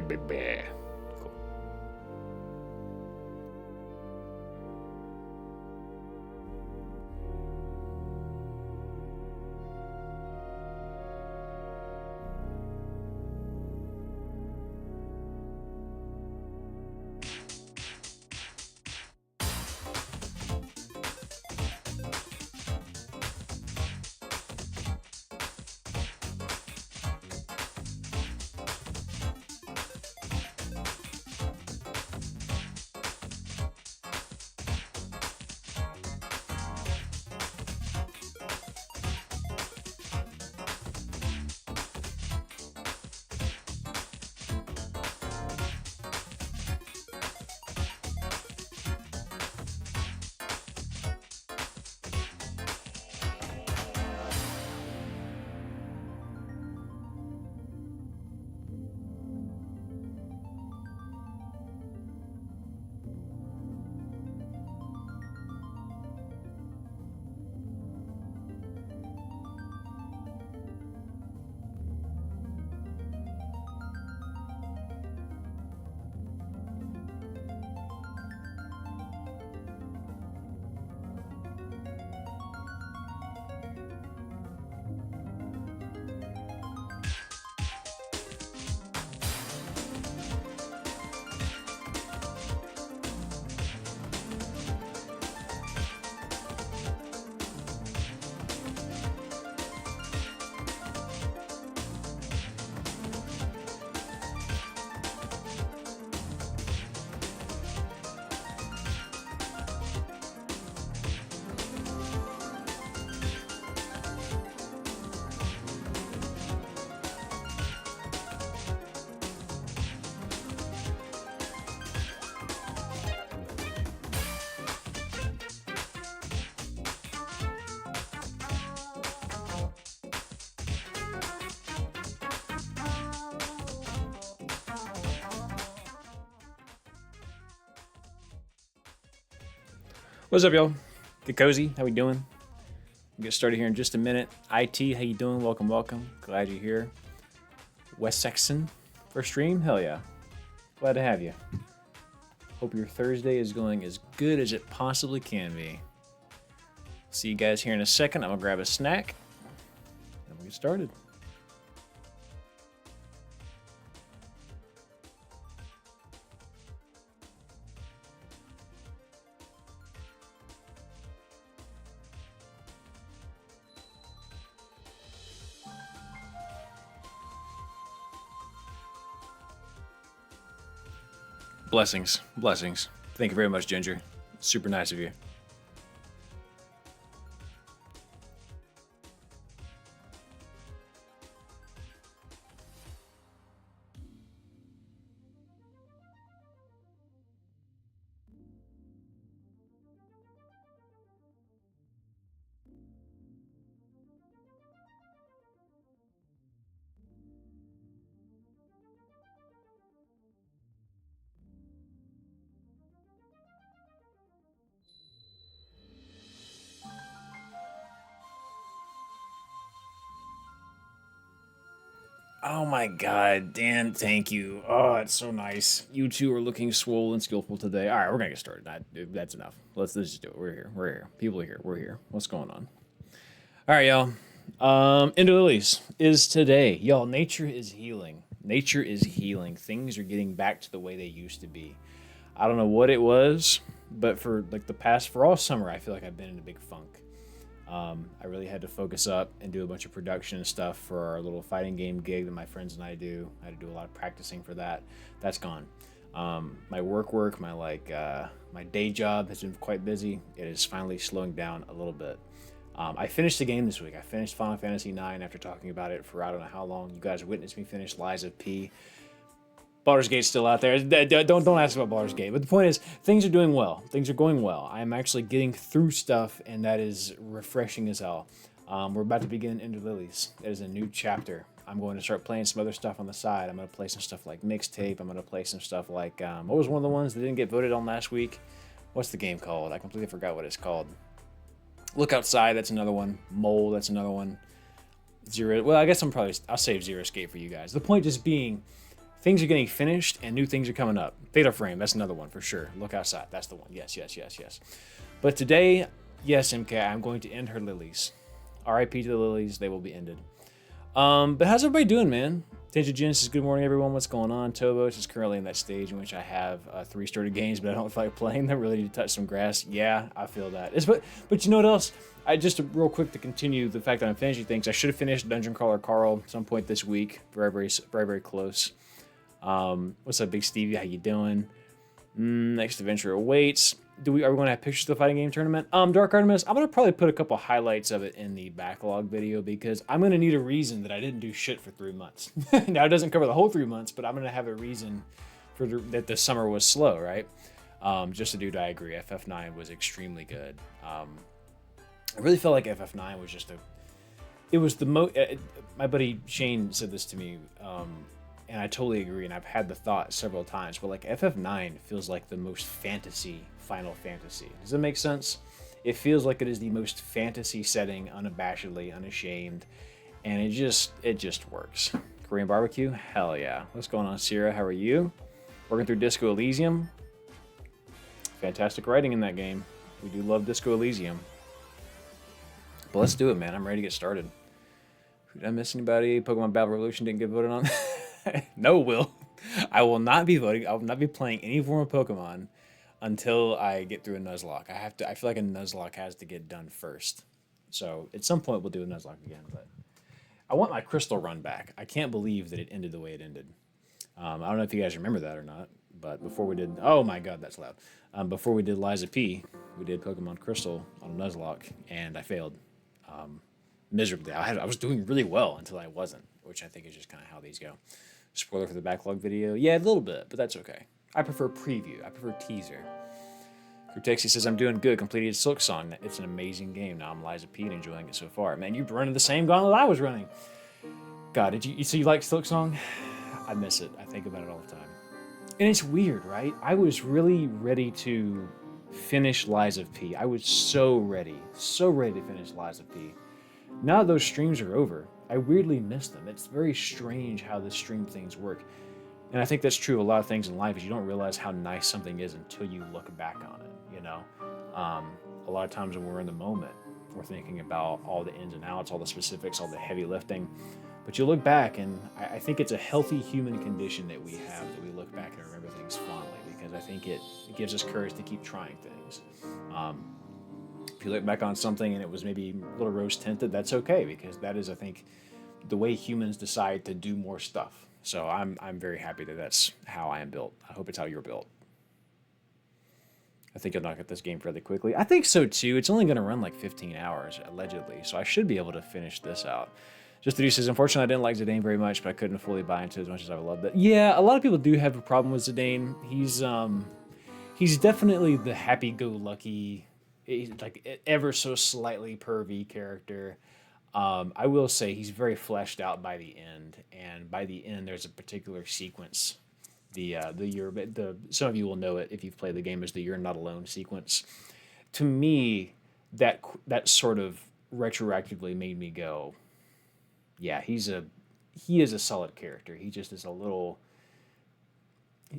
Cool. What's up, y'all? Get cozy. How we doing? We'll get started here in just a minute. IT, how you doing? Welcome, welcome. Glad you're here. West Saxon for stream? Hell yeah. Glad to have you. Hope your Thursday is going as good as it possibly can be. See you guys here in a second. I'm gonna grab a snack and we'll get started. Blessings. Blessings. Thank you very much, Ginger. Super nice of you. Oh my god, Dan, thank you. Oh, it's so nice. You two are looking swole and skillful today. All right, we're gonna get started. That's enough. Let's just do it. We're here. We're here. People are here. We're here. What's going on? All right, y'all. Ender Lilies is today. Y'all, nature is healing. Nature is healing. Things are getting back to the way they used to be. I don't know what it was, but for for all summer, I feel like I've been in a big funk. I really had to focus up and do a bunch of production and stuff for our little fighting game gig that my friends and I do. I had to do a lot of practicing for that. That's gone. My work, my day job has been quite busy. It is finally slowing down a little bit. I finished the game this week. I finished Final Fantasy IX after talking about it for I don't know how long. You guys witnessed me finish Lies of P. Baldur's Gate's still out there. Don't ask about Baldur's Gate. But the point is, things are doing well. Things are going well. I'm actually getting through stuff, and that is refreshing as hell. We're about to begin Ender Lilies. That is a new chapter. I'm going to start playing some other stuff on the side. I'm going to play some stuff like Mixtape. I'm going to play some stuff like... what was one of the ones that didn't get voted on last week? What's the game called? I completely forgot what it's called. Look Outside, that's another one. Mole, that's another one. Zero... Well, I guess I'll save Zero Escape for you guys. The point just being... things are getting finished and new things are coming up. Fatal Frame, that's another one for sure. Look outside, that's the one. Yes, yes, yes, yes. But today, yes, MK, I'm going to end her lilies. R.I.P. to the lilies, they will be ended. But how's everybody doing, man? Tension Genesis, good morning, everyone. What's going on? Tobos is currently in that stage in which I have 3 started games, but I don't feel like playing them. Really need to touch some grass. Yeah, I feel that. But you know what else? Just real quick to continue the fact that I'm finishing things. I should have finished Dungeon Crawler Carl at some point this week. Very, very, very, very close. What's up, Big Stevie? How you doing? Next adventure awaits. Are we going to have pictures of the fighting game tournament? Dark Artemis, I'm going to probably put a couple highlights of it in the backlog video because I'm going to need a reason that I didn't do shit for 3 months. Now, it doesn't cover the whole 3 months, but I'm going to have a reason for that the summer was slow, right? Just a dude, I agree. FF9 was extremely good. I really felt like FF9 was just it was the most, my buddy Shane said this to me, and I totally agree, and I've had the thought several times, but like FF9 feels like the most fantasy Final Fantasy. Does that make sense? It feels like it is the most fantasy setting, unabashedly, unashamed, and it just works. Korean barbecue? Hell yeah. What's going on, Sierra? How are you? Working through Disco Elysium. Fantastic writing in that game. We do love Disco Elysium. But let's do it, man. I'm ready to get started. Did I miss anybody? Pokemon Battle Revolution didn't get voted on? No, Will. I will not be voting. I will not be playing any form of Pokemon until I get through a Nuzlocke. I feel like a Nuzlocke has to get done first. So at some point we'll do a Nuzlocke again, but I want my Crystal run back. I can't believe that it ended the way it ended. I don't know if you guys remember that or not, but before we did, oh my god, that's loud. Before we did Liza P, we did Pokemon Crystal on a Nuzlocke, and I failed miserably. I was doing really well until I wasn't, which I think is just kind of how these go. Spoiler for the backlog video? Yeah, a little bit, but that's okay. I prefer preview. I prefer teaser. Krutexi says, I'm doing good. Completed Silk Song. It's an amazing game. Now I'm Liza P and enjoying it so far. Man, you're running the same gauntlet I was running. God, so you like Silk Song? I miss it. I think about it all the time. And it's weird, right? I was really ready to finish Liza P. I was so ready to finish Liza P. Now those streams are over, I weirdly miss them. It's very strange how the stream things work. And I think that's true of a lot of things in life is you don't realize how nice something is until you look back on it, you know? A lot of times when we're in the moment, we're thinking about all the ins and outs, all the specifics, all the heavy lifting. But you look back, and I think it's a healthy human condition that we have, that we look back and remember things fondly, because I think it gives us courage to keep trying things. If you look back on something and it was maybe a little rose-tinted, that's okay, because that is, I think, the way humans decide to do more stuff. So I'm very happy that that's how I am built. I hope it's how you're built. I think you'll knock out this game fairly quickly. I think so too. It's only going to run like 15 hours, allegedly, so I should be able to finish this out. Just Dude says, unfortunately, I didn't like Zidane very much, but I couldn't fully buy into it as much as I would love it. Yeah, a lot of people do have a problem with Zidane. He's definitely the happy-go-lucky, like ever so slightly pervy character. I will say he's very fleshed out by the end, and by the end, there's a particular sequence. Some of you will know it if you've played the game as the "You're Not Alone" sequence. To me, that sort of retroactively made me go, yeah, he is a solid character. He just is a little.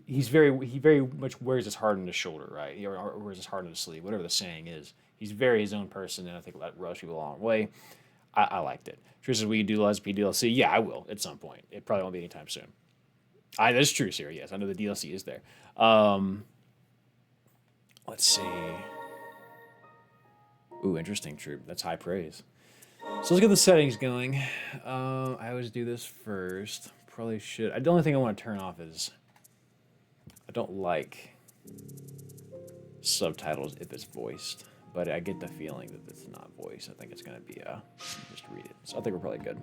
He very much wears his heart on his shoulder, right? Or wears his heart on his sleeve, whatever the saying is. He's very his own person, and I think that rubs people a long way. I liked it. Trish says, will you do Liza P DLC? Yeah, I will at some point. It probably won't be anytime soon. That's true, Sarah. Yes, I know the DLC is there. Let's see. Ooh, interesting, Troop. That's high praise. So let's get the settings going. I always do this first. Probably should. The only thing I want to turn off is I don't like subtitles if it's voiced, but I get the feeling that it's not voiced. I think it's going to be just read it. So I think we're probably good.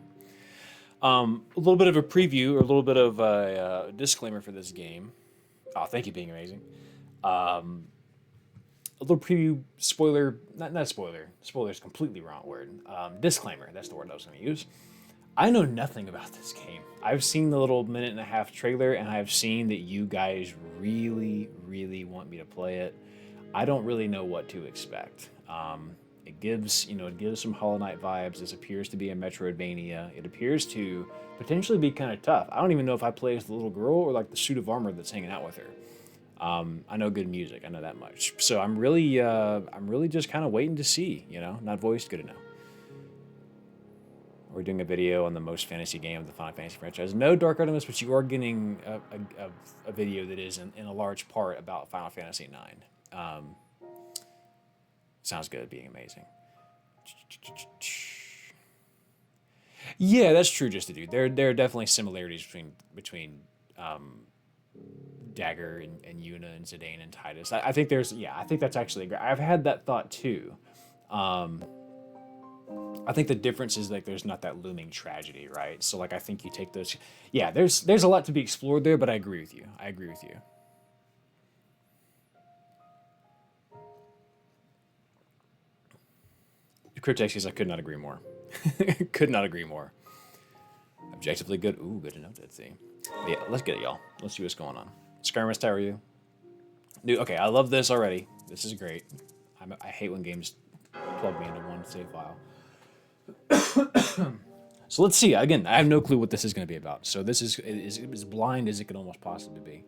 A little bit of a preview, or a little bit of a disclaimer for this game. Oh, thank you, being amazing. A little preview, spoiler, not spoiler. Spoiler is completely wrong word. Disclaimer, that's the word I was going to use. I know nothing about this game. I've seen the little 1.5-minute trailer, and I've seen that you guys really, really want me to play it. I don't really know what to expect. It gives, it gives some Hollow Knight vibes. This appears to be a Metroidvania. It appears to potentially be kind of tough. I don't even know if I play as the little girl or like the suit of armor that's hanging out with her. I know good music. I know that much. So I'm really just kind of waiting to see. Not voiced, good enough. We're doing a video on the most fantasy game of the Final Fantasy franchise. No Dark Artemis, but you are getting a video that is in a large part about Final Fantasy IX. Sounds good, being amazing. Yeah, that's true. Just to do, there are definitely similarities between Dagger and Yuna and Zidane and Titus. I think I think that's actually great. I've had that thought too. I think the difference is like there's not that looming tragedy, right? So like I think you take those. Yeah, there's a lot to be explored there, but I agree with you. Cryptex says I could not agree more. Could not agree more. Objectively good. Ooh, good to know that thing. Yeah, let's get it, y'all. Let's see what's going on. Skyrmist, how are you? Dude, okay, I love this already. This is great. I hate when games plug me into one save file. So let's see. Again, I have no clue what this is going to be about. So this is as blind as it could almost possibly be.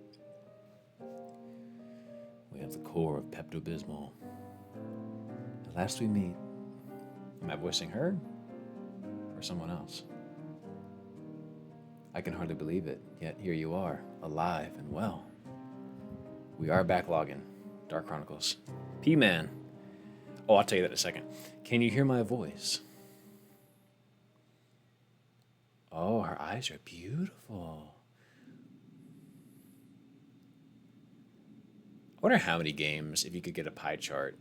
We have the core of Pepto-Bismol. At last we meet. Am I voicing her? Or someone else? I can hardly believe it, yet here you are, alive and well. We are backlogging. Dark Chronicles. P-Man. Oh, I'll tell you that in a second. Can you hear my voice? Oh, her eyes are beautiful. I wonder how many games, if you could get a pie chart,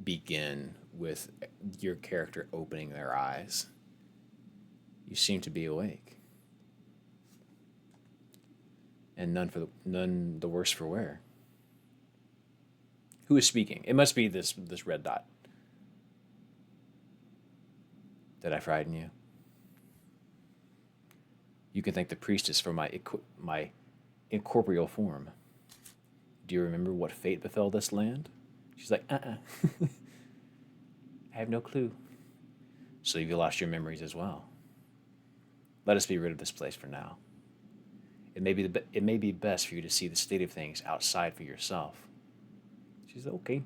begin with your character opening their eyes. You seem to be awake. And none the worse for wear. Who is speaking? It must be this red dot. Did I frighten you? You can thank the priestess for my incorporeal form. Do you remember what fate befell this land? She's like, I have no clue. So you've lost your memories as well. Let us be rid of this place for now. It may be best for you to see the state of things outside for yourself. She's like, okay.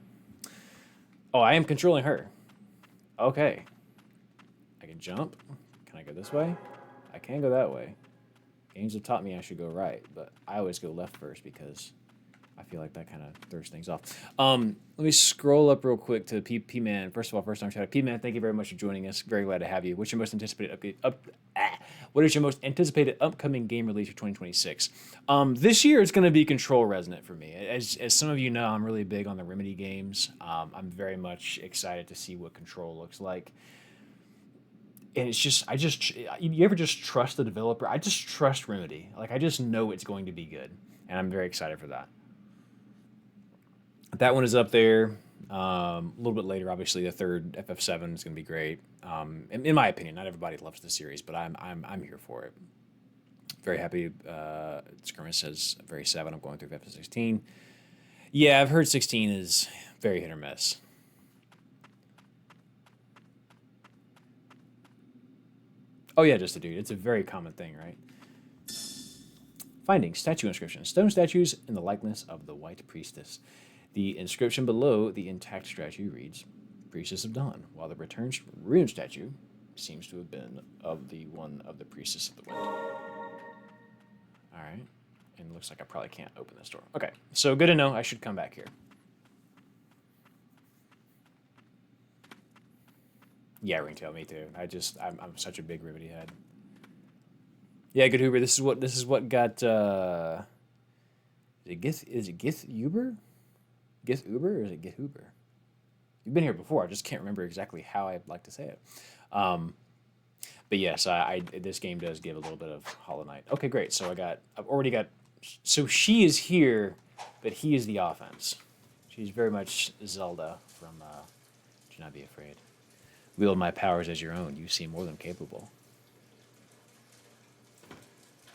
Oh, I am controlling her. Okay. I can jump. Can I go this way? I can go that way. Games have taught me I should go right, but I always go left first because I feel like that kind of throws things off. Let me scroll up real quick to P-Man. First of all, first time shout out. P-Man, thank you very much for joining us. Very glad to have you. What's your most anticipated what is your most anticipated upcoming game release for 2026? This year it's going to be Control Resonant for me. As some of you know, I'm really big on the Remedy games. I'm very much excited to see what Control looks like. And it's just, you ever just trust the developer? I just trust Remedy. Like, I just know it's going to be good. And I'm very excited for that. That one is up there. A little bit later, obviously, the third FF7 is going to be great. In my opinion, not everybody loves the series, but I'm here for it. Very happy. Skirmish says very 7. I'm going through FF16. Yeah, I've heard 16 is very hit or miss. Oh yeah, just a dude. It's a very common thing, right? Findings: statue inscription. Stone statues in the likeness of the White Priestess. The inscription below the intact statue reads, Priestess of Dawn, while the returned ruined statue seems to have been of the one of the Priestess of the Wind. Alright. And it looks like I probably can't open this door. Okay, so good to know. I should come back here. Yeah, Ringtail, me too. I'm such a big Remedy head. Yeah, good Huber. This is what got is it Gith Uber? Gith Uber or is it Gith Uber? You've been here before. I just can't remember exactly how I'd like to say it. But yes, this game does give a little bit of Hollow Knight. Okay, great. So I've already got. So she is here, but he is the offense. She's very much Zelda from Do Not Be Afraid. Wield my powers as your own. You seem more than capable.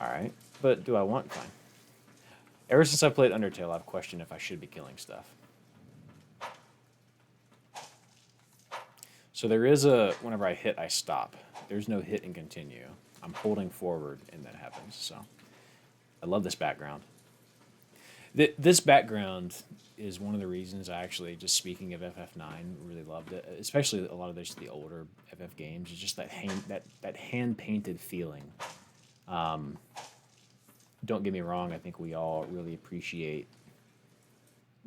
Alright, but do I want? Fine. Ever since I played Undertale, I've questioned if I should be killing stuff. So there is a, whenever I hit, I stop. There's no hit and continue. I'm holding forward and that happens. So I love this background. This background is one of the reasons I actually, just speaking of FF9, really loved it. Especially a lot of the older FF games. It's just that hand painted feeling. Don't get me wrong. I think we all really appreciate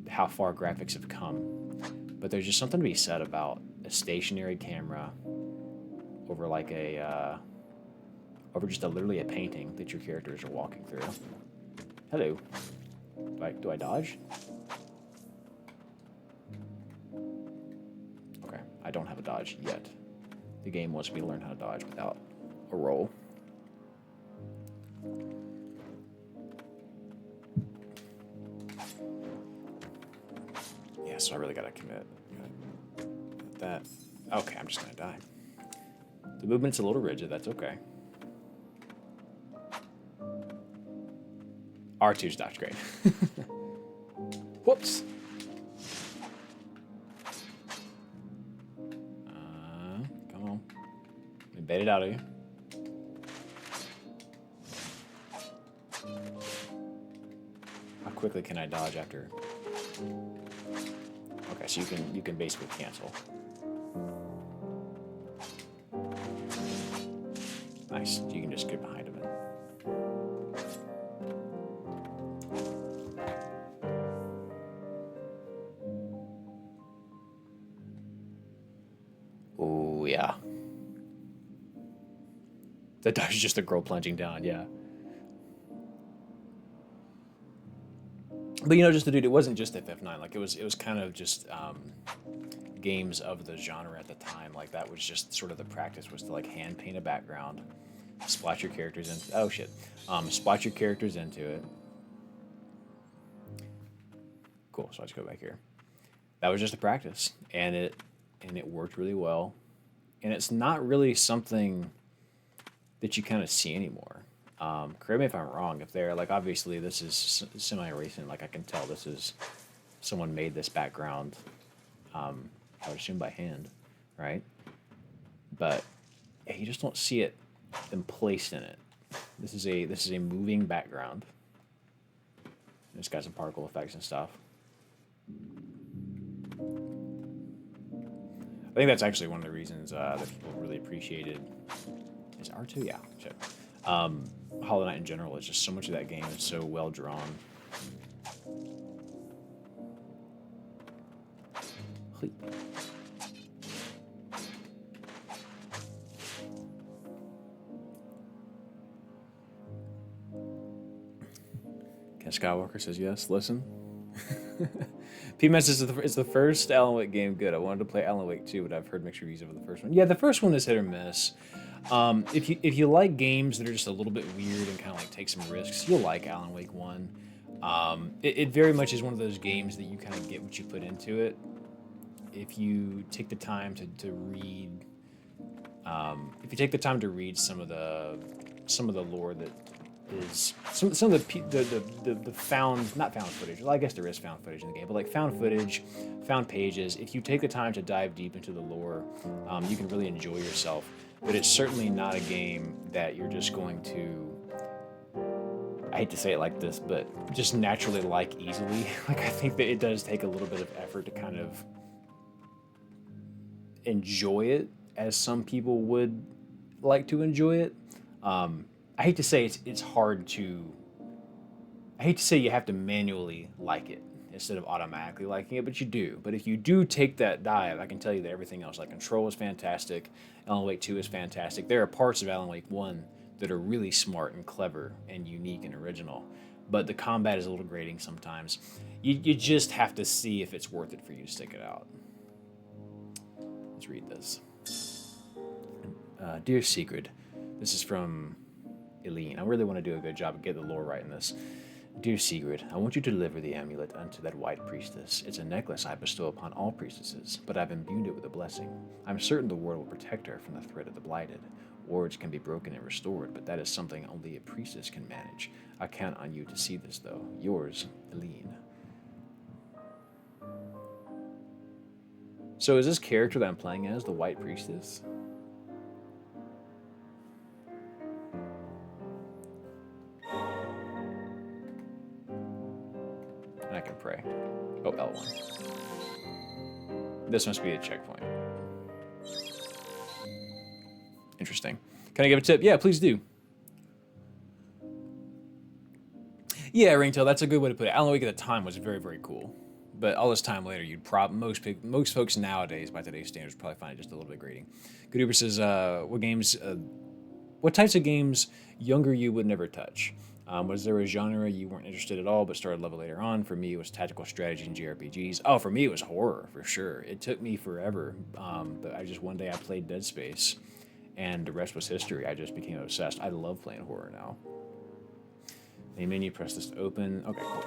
how far graphics have come, but there's just something to be said about a stationary camera over like a over just literally a painting that your characters are walking through. Hello. Do I dodge? Okay, I don't have a dodge yet. The game wants me to learn how to dodge without a roll. Yeah, so I really gotta commit. That. Okay, I'm just gonna die. The movement's a little rigid, that's okay. R2's dodge, great. Whoops. Come on. Let me bait it out of you. How quickly can I dodge after? Okay, so you can basically cancel. Nice. You can just get behind him. Oh yeah. That dodge is just a girl plunging down, yeah. But just the dude, it wasn't just FF9. Like it was kind of just games of the genre at the time. Like that was just sort of the practice, was to like hand paint a background, splat your characters in. Oh shit, splat your characters into it. Cool. So let's go back here. That was just a practice, and it worked really well. And it's not really something that you kind of see anymore. Correct me if I'm wrong. If they're like, obviously this is semi-recent. Like I can tell this is someone made this background. I would assume by hand, right? But yeah, you just don't see it them placed in it. This is a moving background. It's got some particle effects and stuff. I think that's actually one of the reasons that people really appreciated. Is R2? Yeah, shit. Hollow Knight in general is just so much of that game is so well drawn. Ken Skywalker says yes. Listen. P-Mess is the first Alan Wake game good. I wanted to play Alan Wake 2, but I've heard mixed reviews of the first one. Yeah, the first one is hit or miss. If you like games that are just a little bit weird and kind of like take some risks, you'll like Alan Wake 1. It very much is one of those games that you kind of get what you put into it. If you take the time to read, if you take the time to read some of the lore that is some of the found, not found footage. Well, I guess there is found footage in the game, but like found footage, found pages. If you take the time to dive deep into the lore, you can really enjoy yourself. But it's certainly not a game that you're just going to, I hate to say it like this, but just naturally like easily. Like I think that it does take a little bit of effort to kind of enjoy it as some people would like to enjoy it. I hate to say it's hard to. I hate to say you have to manually like it instead of automatically liking it, but you do. But if you do take that dive, I can tell you that everything else, like Control is fantastic, Alan Wake 2 is fantastic. There are parts of Alan Wake 1 that are really smart and clever and unique and original, but the combat is a little grating sometimes. You just have to see if it's worth it for you to stick it out. Let's read this. Dear Secret, this is from Eileen. I really want to do a good job of getting the lore right in this. Dear Sigrid, I want you to deliver the amulet unto that white priestess. It's a necklace I bestow upon all priestesses, but I've imbued it with a blessing. I'm certain the ward will protect her from the threat of the blighted. Wards can be broken and restored, but that is something only a priestess can manage. I count on you to see this, though. Yours, Eileen. So is this character that I'm playing as the White Priestess? And I can pray. Oh, L1. This must be a checkpoint. Interesting. Can I give a tip? Yeah, please do. Yeah, Ringtail, that's a good way to put it. Alan Wake at the time was very, very cool. But all this time later, most folks nowadays, by today's standards, probably find it just a little bit grating. Good Uber says, what types of games younger you would never touch? Was there a genre you weren't interested at all but started loving later on? For me, it was tactical strategy and JRPGs. Oh, for me, it was horror, for sure. It took me forever. But one day I played Dead Space, and the rest was history. I just became obsessed. I love playing horror now. Main menu, press this to open. Okay, cool.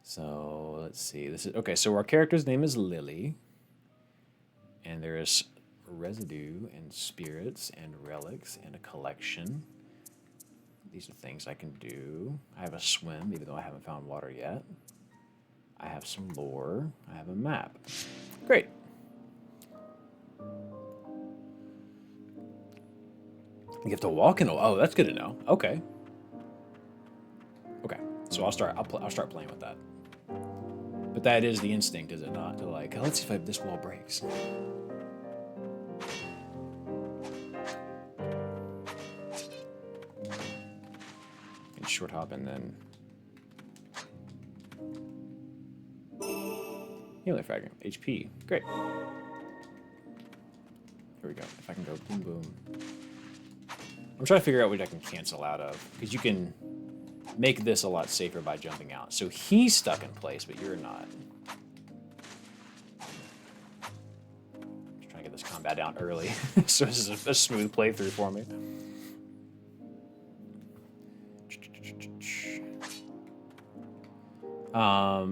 So let's see. This is okay. So our character's name is Lily, and there is residue and spirits and relics and a collection. These are things I can do. I have a swim, even though I haven't found water yet. I have some lore. I have a map. Great. You have to walk in. Oh, that's good to know. Okay. Okay. So I'll start playing with that. But that is the instinct, is it not? To like, let's see if this wall breaks. And short hop and then healing fragment. HP. Great. Here we go. If I can go boom boom. I'm trying to figure out what I can cancel out of. Because you can make this a lot safer by jumping out. So he's stuck in place, but you're not. Just trying to get this combat down early. So this is a smooth playthrough for me.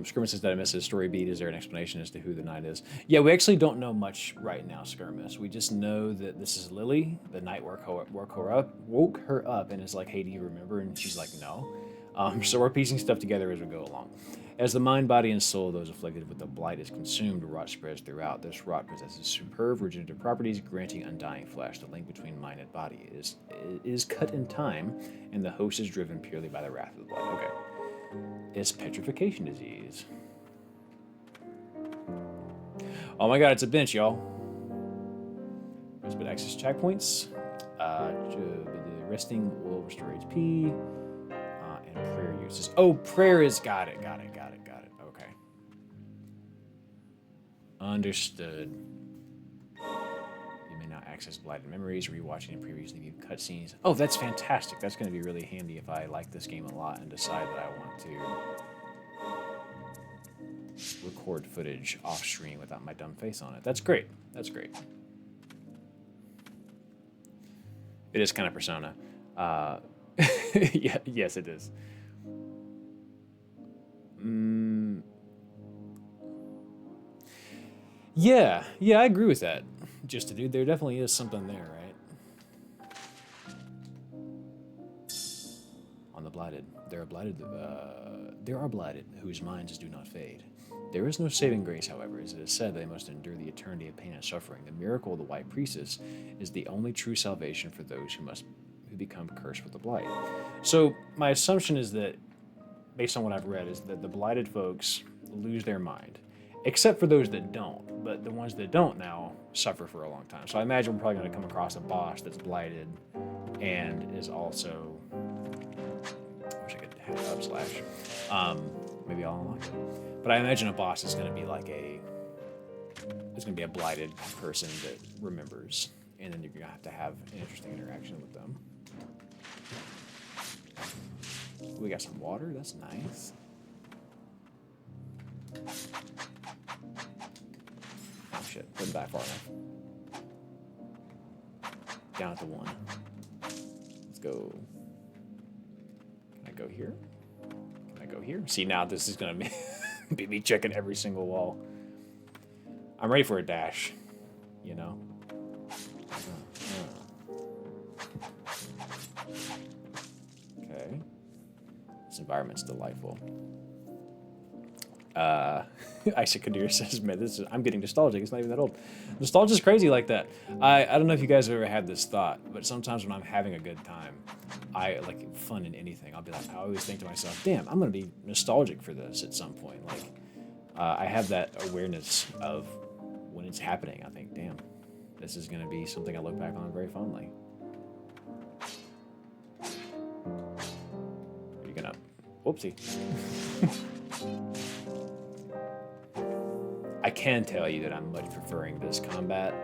Skirmish says that I missed his story beat. Is there an explanation as to who the knight is? Yeah, we actually don't know much right now, Skirmish. We just know that this is Lily. The knight woke her up and is like, hey, do you remember? And she's like, no. So we're piecing stuff together as we go along. As the mind, body, and soul of those afflicted with the blight is consumed, rot spreads throughout. This rot possesses superb regenerative properties, granting undying flesh. The link between mind and body is cut in time, and the host is driven purely by the wrath of the blood. Okay. It's petrification disease. Oh my god, it's a bench, y'all. Respite access checkpoints. Resting will restore HP. And prayer uses. Oh, prayer is got it. Okay. Understood. You may not access blighted memories, rewatching and previously viewed cutscenes. Oh, that's fantastic. That's going to be really handy if I like this game a lot and decide that I want to record footage off stream without my dumb face on it. That's great. That's great. It is kind of Persona. Yeah, yes, it is. Yeah, I agree with that. Just a dude, there definitely is something there, right? On the blighted, there are blighted whose minds do not fade. There is no saving grace, however, as it is said they must endure the eternity of pain and suffering. The miracle of the White Priestess is the only true salvation for those who become cursed with the blight. So my assumption is that, based on what I've read, is that the blighted folks lose their mind, except for those that don't. But the ones that don't now suffer for a long time. So I imagine we're probably going to come across a boss that's blighted and is also. I wish I could have upslash. Maybe I'll unlock it. But I imagine a boss is going to be like it's going to be a blighted person that remembers, and then you're going to have an interesting interaction with them. We got some water. That's nice. Oh shit! Wasn't that far enough. Down to 1. Let's go. Can I go here? Can I go here? See, now this is gonna be me checking every single wall. I'm ready for a dash. You know. Okay. This environment's delightful. Isaac Kadir says, man, I'm getting nostalgic. It's not even that old. Nostalgia's crazy like that. I don't know if you guys have ever had this thought, but sometimes when I'm having a good time, I like fun in anything. I'll be like, I always think to myself, damn, I'm going to be nostalgic for this at some point. Like, I have that awareness of when it's happening. I think, damn, this is going to be something I look back on very fondly. Are you going to... Whoopsie. I can tell you that I'm much preferring this combat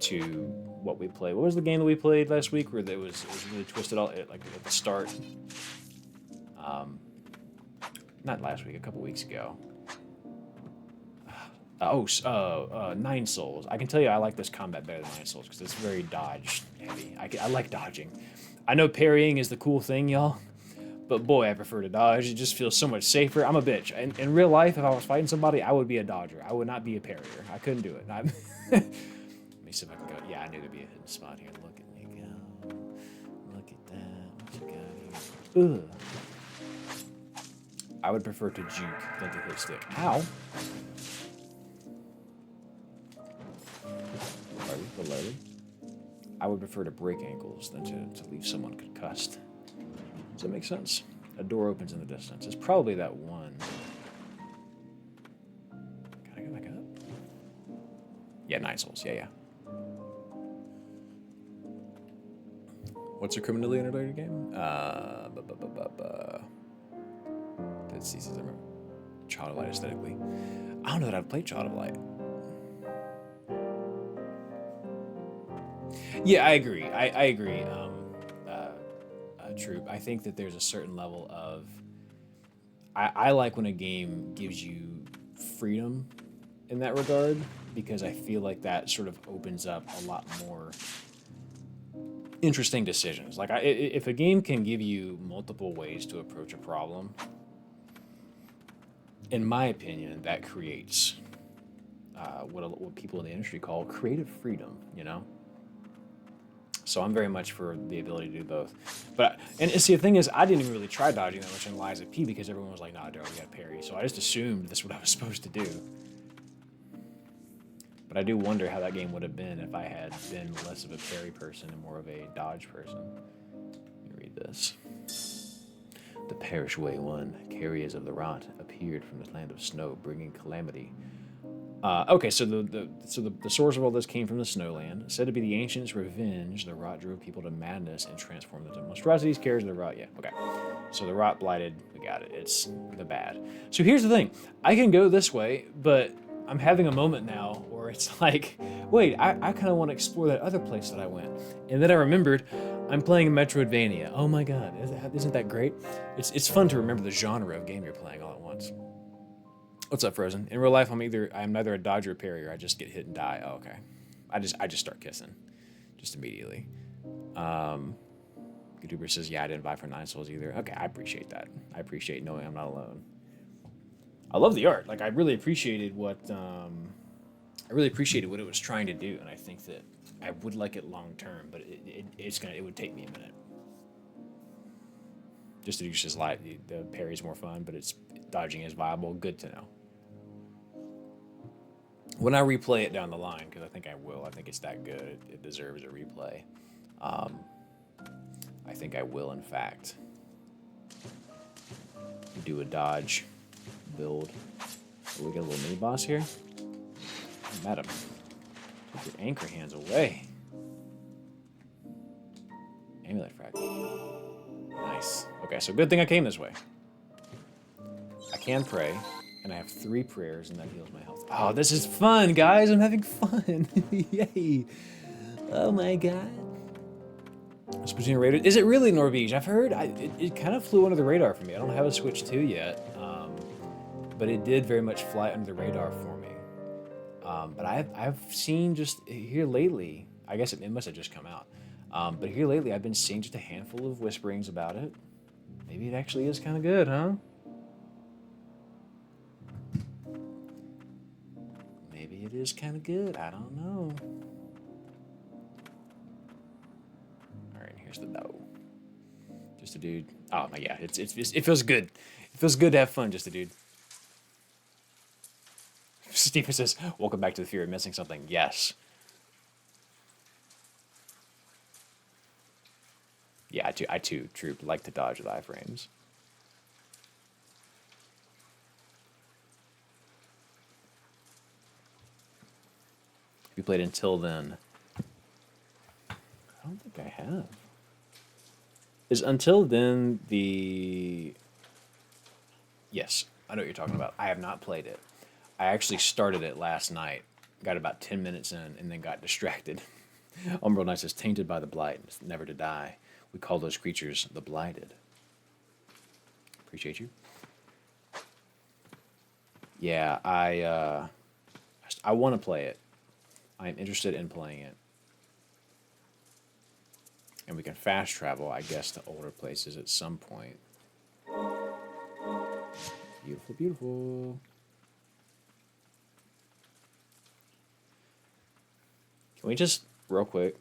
to what we played. What was the game that we played last week where it was really twisted all like at the start? Not last week, a couple weeks ago. Nine Souls. I can tell you I like this combat better than Nine Souls because it's very dodge heavy. I like dodging. I know parrying is the cool thing, y'all. But boy, I prefer to dodge. It just feels so much safer. I'm a bitch. In real life, if I was fighting somebody, I would be a dodger. I would not be a parrier. I couldn't do it. Let me see if I can go. Yeah, I knew there'd be a hidden spot here. Look at me go. Look at that. What you got here? Ugh. I would prefer to juke than to hit stick. Ow. Below. I would prefer to break ankles than to leave someone concussed. Does that make sense? A door opens in the distance. It's probably that one. Can I go back up? Yeah, 9 souls. Yeah. What's a criminally underrated game? Dead Ceases. Child of Light aesthetically. I don't know that I've played Child of Light. Yeah, I agree. I agree. Troop. I think that there's a certain level of... I like when a game gives you freedom in that regard, because I feel like that sort of opens up a lot more interesting decisions. Like, if a game can give you multiple ways to approach a problem, in my opinion, that creates what people in the industry call creative freedom, you know? So I'm very much for the ability to do both. And see, the thing is, I didn't even really try dodging that much in Lies of P because everyone was like, nah, Daryl, you got parry. So I just assumed that's what I was supposed to do. But I do wonder how that game would have been if I had been less of a parry person and more of a dodge person. Let me read this. The parish way one, carriers of the rot, appeared from the land of snow, bringing calamity. Okay, so the source of all this came from the Snowland, said to be the ancients' revenge. The rot drove people to madness and transformed them into monstrosities. Carriers of the rot, yeah, okay. So the rot blighted, we got it. It's the bad. So here's the thing: I can go this way, but I'm having a moment now where it's like, wait, I kind of want to explore that other place that I went, and then I remembered I'm playing Metroidvania. Oh my god, isn't that great? It's fun to remember the genre of game you're playing all at once. What's up, Frozen? In real life, I'm neither a dodger or parrier. I just get hit and die. Oh, okay. I just start kissing, just immediately. Gooduber says, yeah, I didn't buy for 9 souls either. Okay, I appreciate that. I appreciate knowing I'm not alone. I love the art. Like, I really appreciated what it was trying to do, and I think that I would like it long term, but it would take me a minute. Just to use his light, the parry's more fun, but dodging is viable. Good to know. When I replay it down the line, because I think I will, I think it's that good, it deserves a replay. I think I will, in fact, do a dodge build. Oh, we got a little mini boss here. Madam, take your anchor hands away. Amulet fragment. Nice. Okay, so good thing I came this way. I can pray, and I have 3 prayers, and that heals my health. Oh, this is fun, guys. I'm having fun. Yay. Oh, my God. Splatoon rated. Is it really Norvège? I've heard it kind of flew under the radar for me. I don't have a Switch 2 yet, but it did very much fly under the radar for me. But I've seen just here lately, I guess it must have just come out, but here lately I've been seeing just a handful of whisperings about it. Maybe it actually is kind of good, huh? Maybe it is kind of good. I don't know. All right, here's the no. Just a dude. Oh my, yeah, it feels good. It feels good to have fun, just a dude. Steven says, "Welcome back to the fear of missing something." Yes. Yeah, I too, Troop, like to dodge with iframes. We played Until Then. I don't think I have. Is Until Then the... Yes, I know what you're talking about. I have not played it. I actually started it last night, got about 10 minutes in, and then got distracted. Umbral Knight says, tainted by the blight, never to die. We call those creatures the blighted. Appreciate you. Yeah, I want to play it. I'm interested in playing it. And we can fast travel, I guess, to older places at some point. Beautiful, beautiful. Can we just, real quick,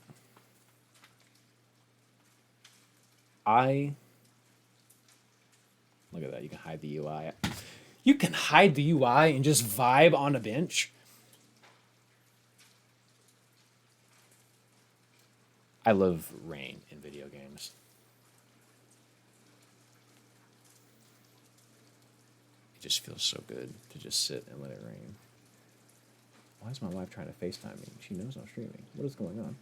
look at that, you can hide the UI. You can hide the UI and just vibe on a bench? I love rain in video games. It just feels so good to just sit and let it rain. Why is my wife trying to FaceTime me? She knows I'm streaming. What is going on?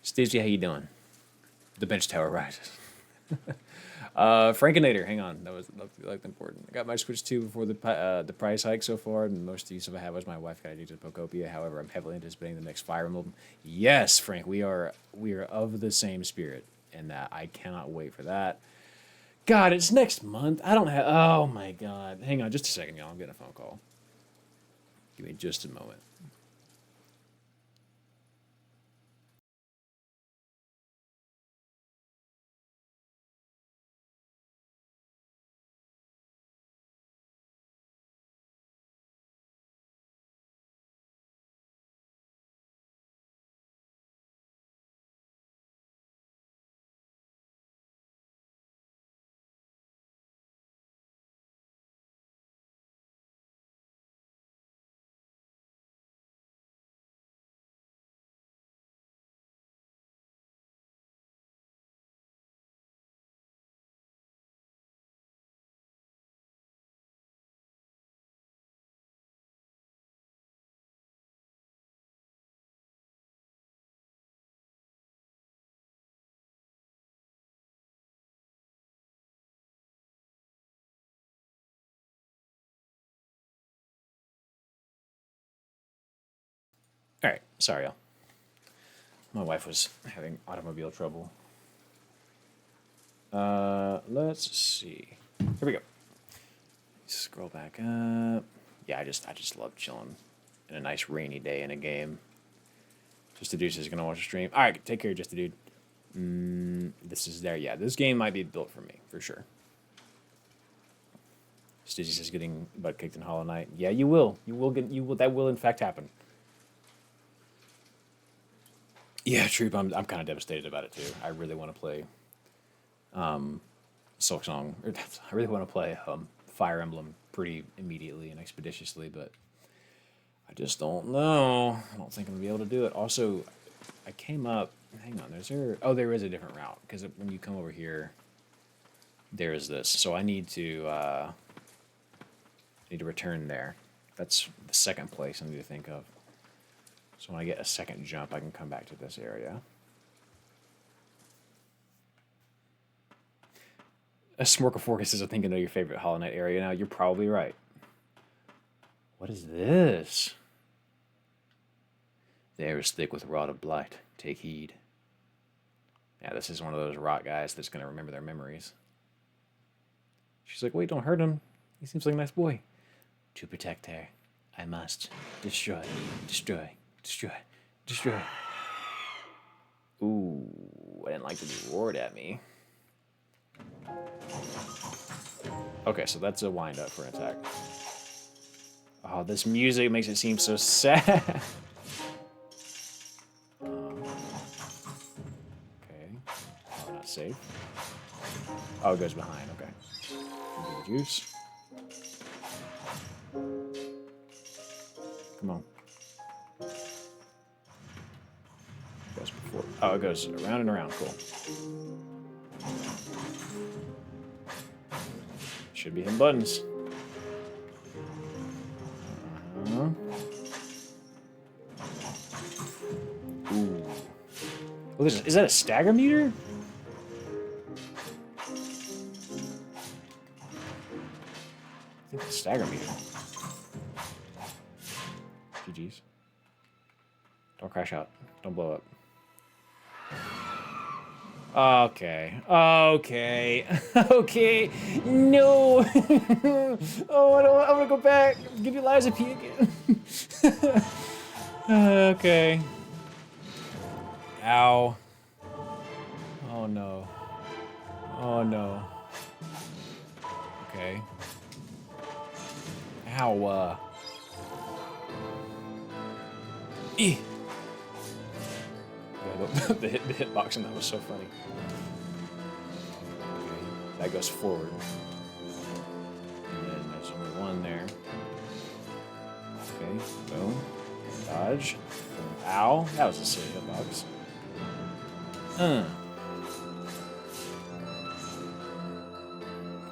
Stizzy, how you doing? The bench tower rises. Frankinator, hang on. That was like important. I got my Switch 2 before the price hike so far, and the most use of I have was my wife got addicted to Pokopia. However, I'm heavily anticipating the next Fire Emblem. Yes, Frank, we are of the same spirit, and that I cannot wait for that. God, it's next month. I don't have. Oh my God, hang on just a second, y'all. I'm getting a phone call. Give me just a moment. All right, sorry, y'all. My wife was having automobile trouble. Let's see. Here we go. Scroll back up. Yeah, I just love chilling in a nice rainy day in a game. Just a dude is gonna watch a stream. All right, take care, just a dude. This is there. Yeah, this game might be built for me for sure. Stizzy says getting butt kicked in Hollow Knight. Yeah, you will. You will get. You will. That will in fact happen. Yeah, Troop. I'm kind of devastated about it too. I really want to play Silk Song. I really want to play Fire Emblem pretty immediately and expeditiously, but I just don't know. I don't think I'm gonna be able to do it. Also, I came up. Hang on. There is a different route because when you come over here, there is this. So I need to return there. That's the second place I need to think of. So when I get a second jump, I can come back to this area. A Smorkaforka says, I think I know your favorite Hollow Knight area now. You're probably right. What is this? The air is thick with rot of blight. Take heed. Yeah, this is one of those rot guys that's going to remember their memories. She's like, wait, don't hurt him. He seems like a nice boy. To protect her, I must destroy, destroy, destroy, destroy. Ooh, I didn't like to be roared at me. Okay, so that's a wind up for an attack. Oh, this music makes it seem so sad. Okay. save. Oh, it goes behind. Okay. Give the juice. Come on. Goes before. Oh, it goes around and around. Cool. Should be hitting buttons. Ooh. Oh, is that a stagger meter? I think it's a stagger meter. GG's. Don't crash out. Don't blow up. Okay. Okay. Okay. No. Oh, I want to go back. Give you Liza P again. Okay. Ow. Oh no. Oh no. Okay. Ow. Yeah, the hitbox and that was so funny. Okay, that goes forward. And then there's only one there. Okay, boom. Dodge. Boom. Ow. That was a silly hitbox.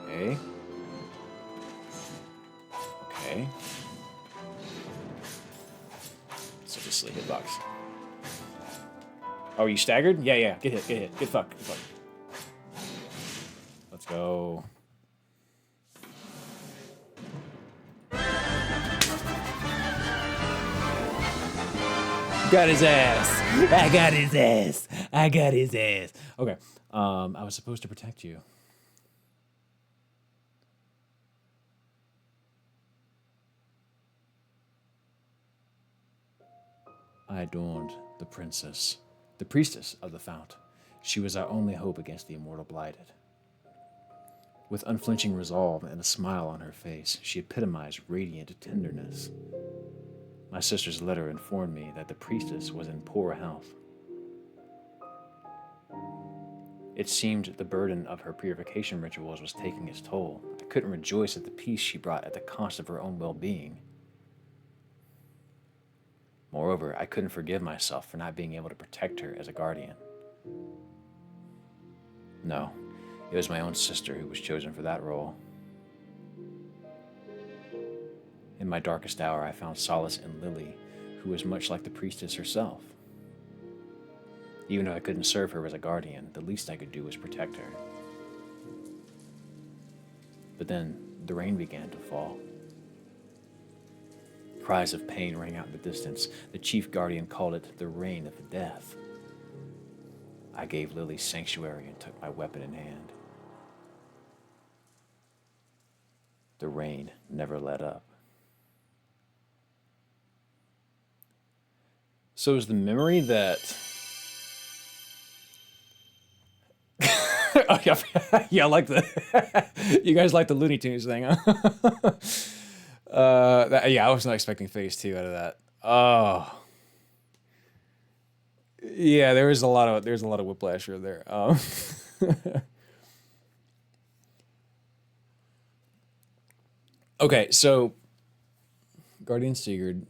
Okay. Okay. Such a silly hitbox. Oh, are you staggered? Yeah, yeah. Get hit. Get fucked. Get fucked. Let's go. Got his ass. I got his ass. I got his ass. Okay. I was supposed to protect you. I adorned the princess, the priestess of the fount. She was our only hope against the immortal blighted. With unflinching resolve and a smile on her face, she epitomized radiant tenderness. My sister's letter informed me that the priestess was in poor health. It seemed the burden of her purification rituals was taking its toll. I couldn't rejoice at the peace she brought at the cost of her own well-being. Moreover, I couldn't forgive myself for not being able to protect her as a guardian. No, it was my own sister who was chosen for that role. In my darkest hour, I found solace in Lily, who was much like the priestess herself. Even if I couldn't serve her as a guardian, the least I could do was protect her. But then, the rain began to fall. Cries of pain rang out in the distance. The chief guardian called it the rain of death. I gave Lily sanctuary and took my weapon in hand. The rain never let up. So is the memory that... Oh, yeah, I like the... You guys like the Looney Tunes thing, huh? Yeah, I was not expecting phase 2 out of that. Oh, yeah, there's a lot of whiplash right there. Okay, so Guardian Sigurd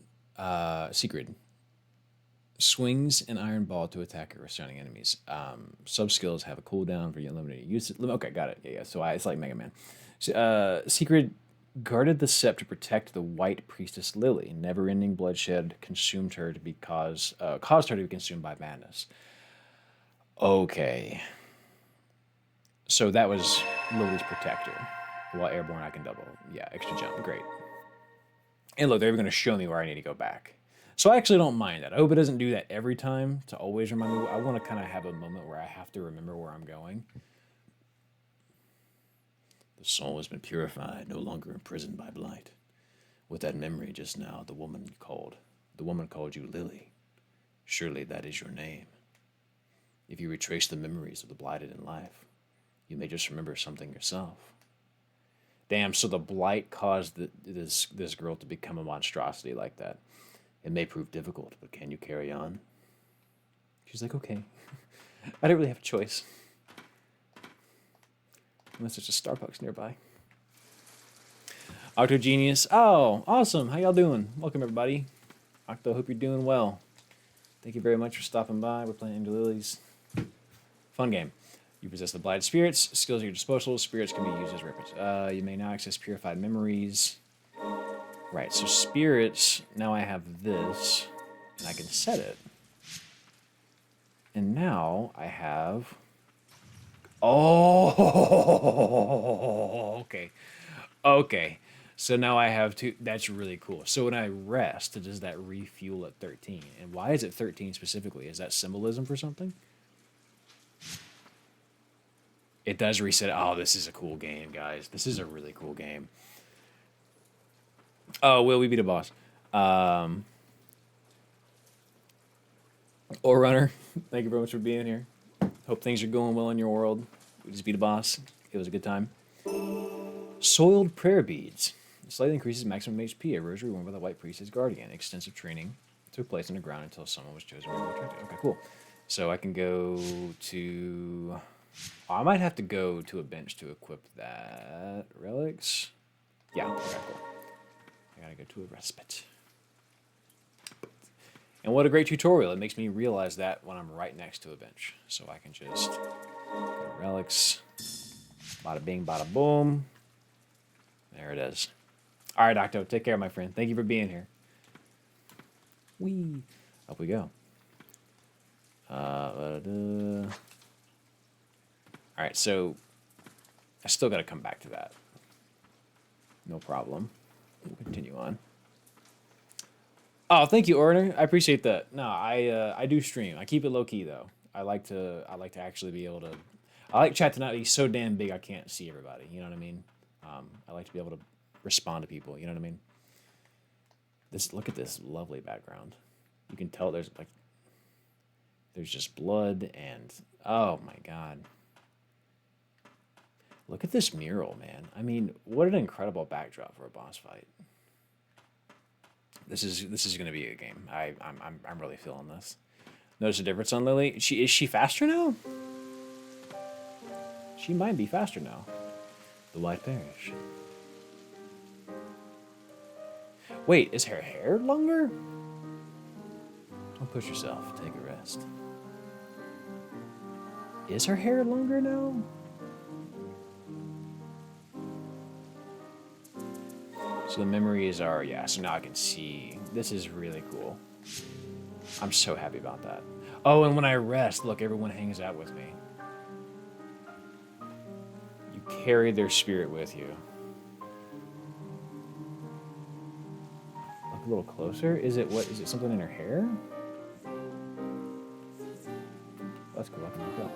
swings an iron ball to attack your surrounding enemies. Sub skills have a cooldown for your unlimited use. Okay, got it. Yeah. So it's like Mega Man. Sigurd guarded the sept to protect the white priestess Lily. Never-ending bloodshed caused her to be consumed by madness. Okay. So that was Lily's protector. While airborne, I can double. Yeah, extra jump. Great. And look, they're going to show me where I need to go back. So I actually don't mind that. I hope it doesn't do that every time to always remind me. I want to kind of have a moment where I have to remember where I'm going. The soul has been purified, no longer imprisoned by blight. With that memory just now, the woman called you Lily. Surely that is your name. If you retrace the memories of the blighted in life, you may just remember something yourself. Damn, so the blight caused this girl to become a monstrosity like that. It may prove difficult, but can you carry on? She's like, okay. I didn't really have a choice. Unless there's a Starbucks nearby. Octo Genius. Oh, awesome. How y'all doing? Welcome, everybody. Octo, hope you're doing well. Thank you very much for stopping by. We're playing Ender Lilies. Fun game. You possess the Blighted Spirits. Skills at your disposal. Spirits can be used as weapons. You may now access Purified Memories. Right, so Spirits, now I have this, and I can set it. And now I have... Oh, okay. Okay. So now I have two. That's really cool. So when I rest, does that refuel at 13? And why is it 13 specifically? Is that symbolism for something? It does reset. Oh, this is a cool game, guys. This is a really cool game. Oh, will we beat a boss? Runner, thank you very much for being here. Hope things are going well in your world. We just beat a boss. It was a good time. Soiled prayer beads. Slightly increases maximum HP. A rosary worn by the White Priest's guardian. Extensive training took place underground until someone was chosen. Okay, cool. So I can go to... Oh, I might have to go to a bench to equip that. Relics? Yeah, okay, cool. I gotta go to a respite. And what a great tutorial. It makes me realize that when I'm right next to a bench. So I can just go to relics. Bada bing, bada boom. There it is. All right, Octo, take care, my friend. Thank you for being here. Whee! Up we go. All right, so I still got to come back to that. No problem. We'll continue on. Oh, thank you, Order. I appreciate that. No, I do stream. I keep it low key though. I like to actually be able to. I like chat to not be so damn big I can't see everybody. You know what I mean? I like to be able to respond to people. You know what I mean? Look at this lovely background. You can tell there's just blood and oh my god. Look at this mural, man. I mean, what an incredible backdrop for a boss fight. This is going to be a game. I'm really feeling this. Notice the difference on Lily. Is she faster now? She might be faster now. The White Parish. Wait, is her hair longer? Don't push yourself. Take a rest. Is her hair longer now? So the memories are, yeah, so now I can see. This is really cool. I'm so happy about that. Oh, and when I rest, look, everyone hangs out with me. You carry their spirit with you. Look a little closer. Is it something in her hair? That's cool. I can look up.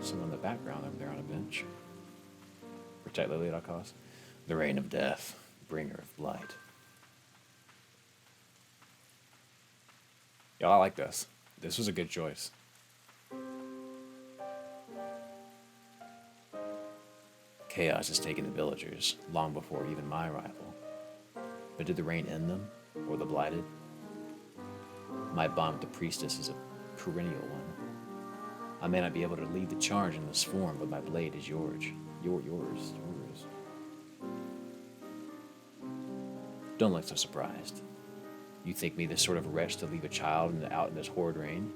Someone in the background over there on a bench. Protect Lily at all costs. The reign of death, bringer of blight. Yo, I like this. This was a good choice. Chaos has taken the villagers long before even my arrival. But did the reign end them, or the blighted? My bond with the priestess is a perennial one. I may not be able to lead the charge in this form, but my blade is yours. Yours. Don't look so surprised. You think me this sort of wretch to leave a child out in this horrid rain?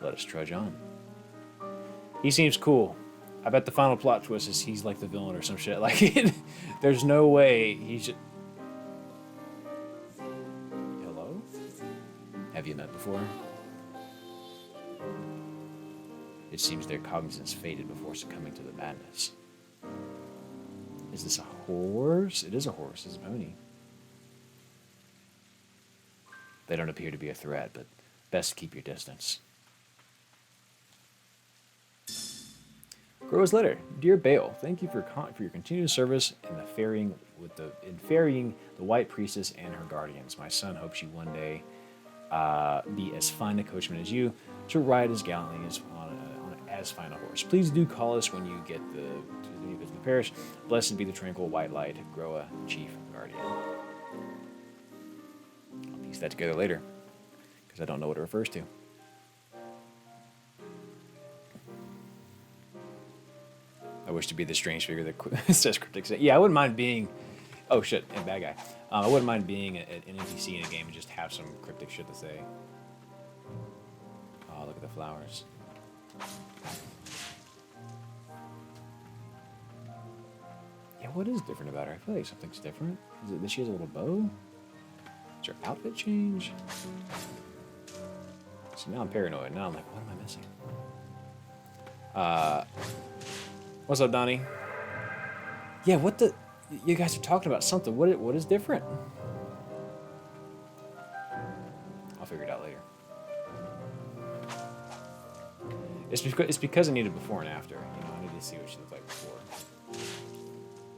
Let us trudge on. He seems cool. I bet the final plot twist is he's like the villain or some shit. Like, there's no way he should... Hello? Have you met before? It seems their cognizance faded before succumbing to the madness. Is this a horse? It is a horse. It's a pony. They don't appear to be a threat, but best keep your distance. Grows letter. Dear Bale, thank you for your continued service in ferrying the White Priestess and her guardians. My son hopes you one day be as fine a coachman as you, to ride as gallantly on as fine a horse. Please do call us when you get to the parish. Blessed be the tranquil white light, Groa, chief guardian. These piece that together later, because I don't know what it refers to. I wish to be the strange figure that says cryptic. Yeah, I wouldn't mind being... Oh, shit, and bad guy. I wouldn't mind being an NPC in a game and just have some cryptic shit to say. Oh, look at the flowers. Yeah, what is different about her? I feel like something's different. Is it that she has a little bow? Is her outfit change? So now I'm paranoid. Now I'm like, what am I missing? What's up, Donnie? Yeah, what the... You guys are talking about something. What is different? I'll figure it out later. It's because I need it before and after. You know, I need to see what she looked like before.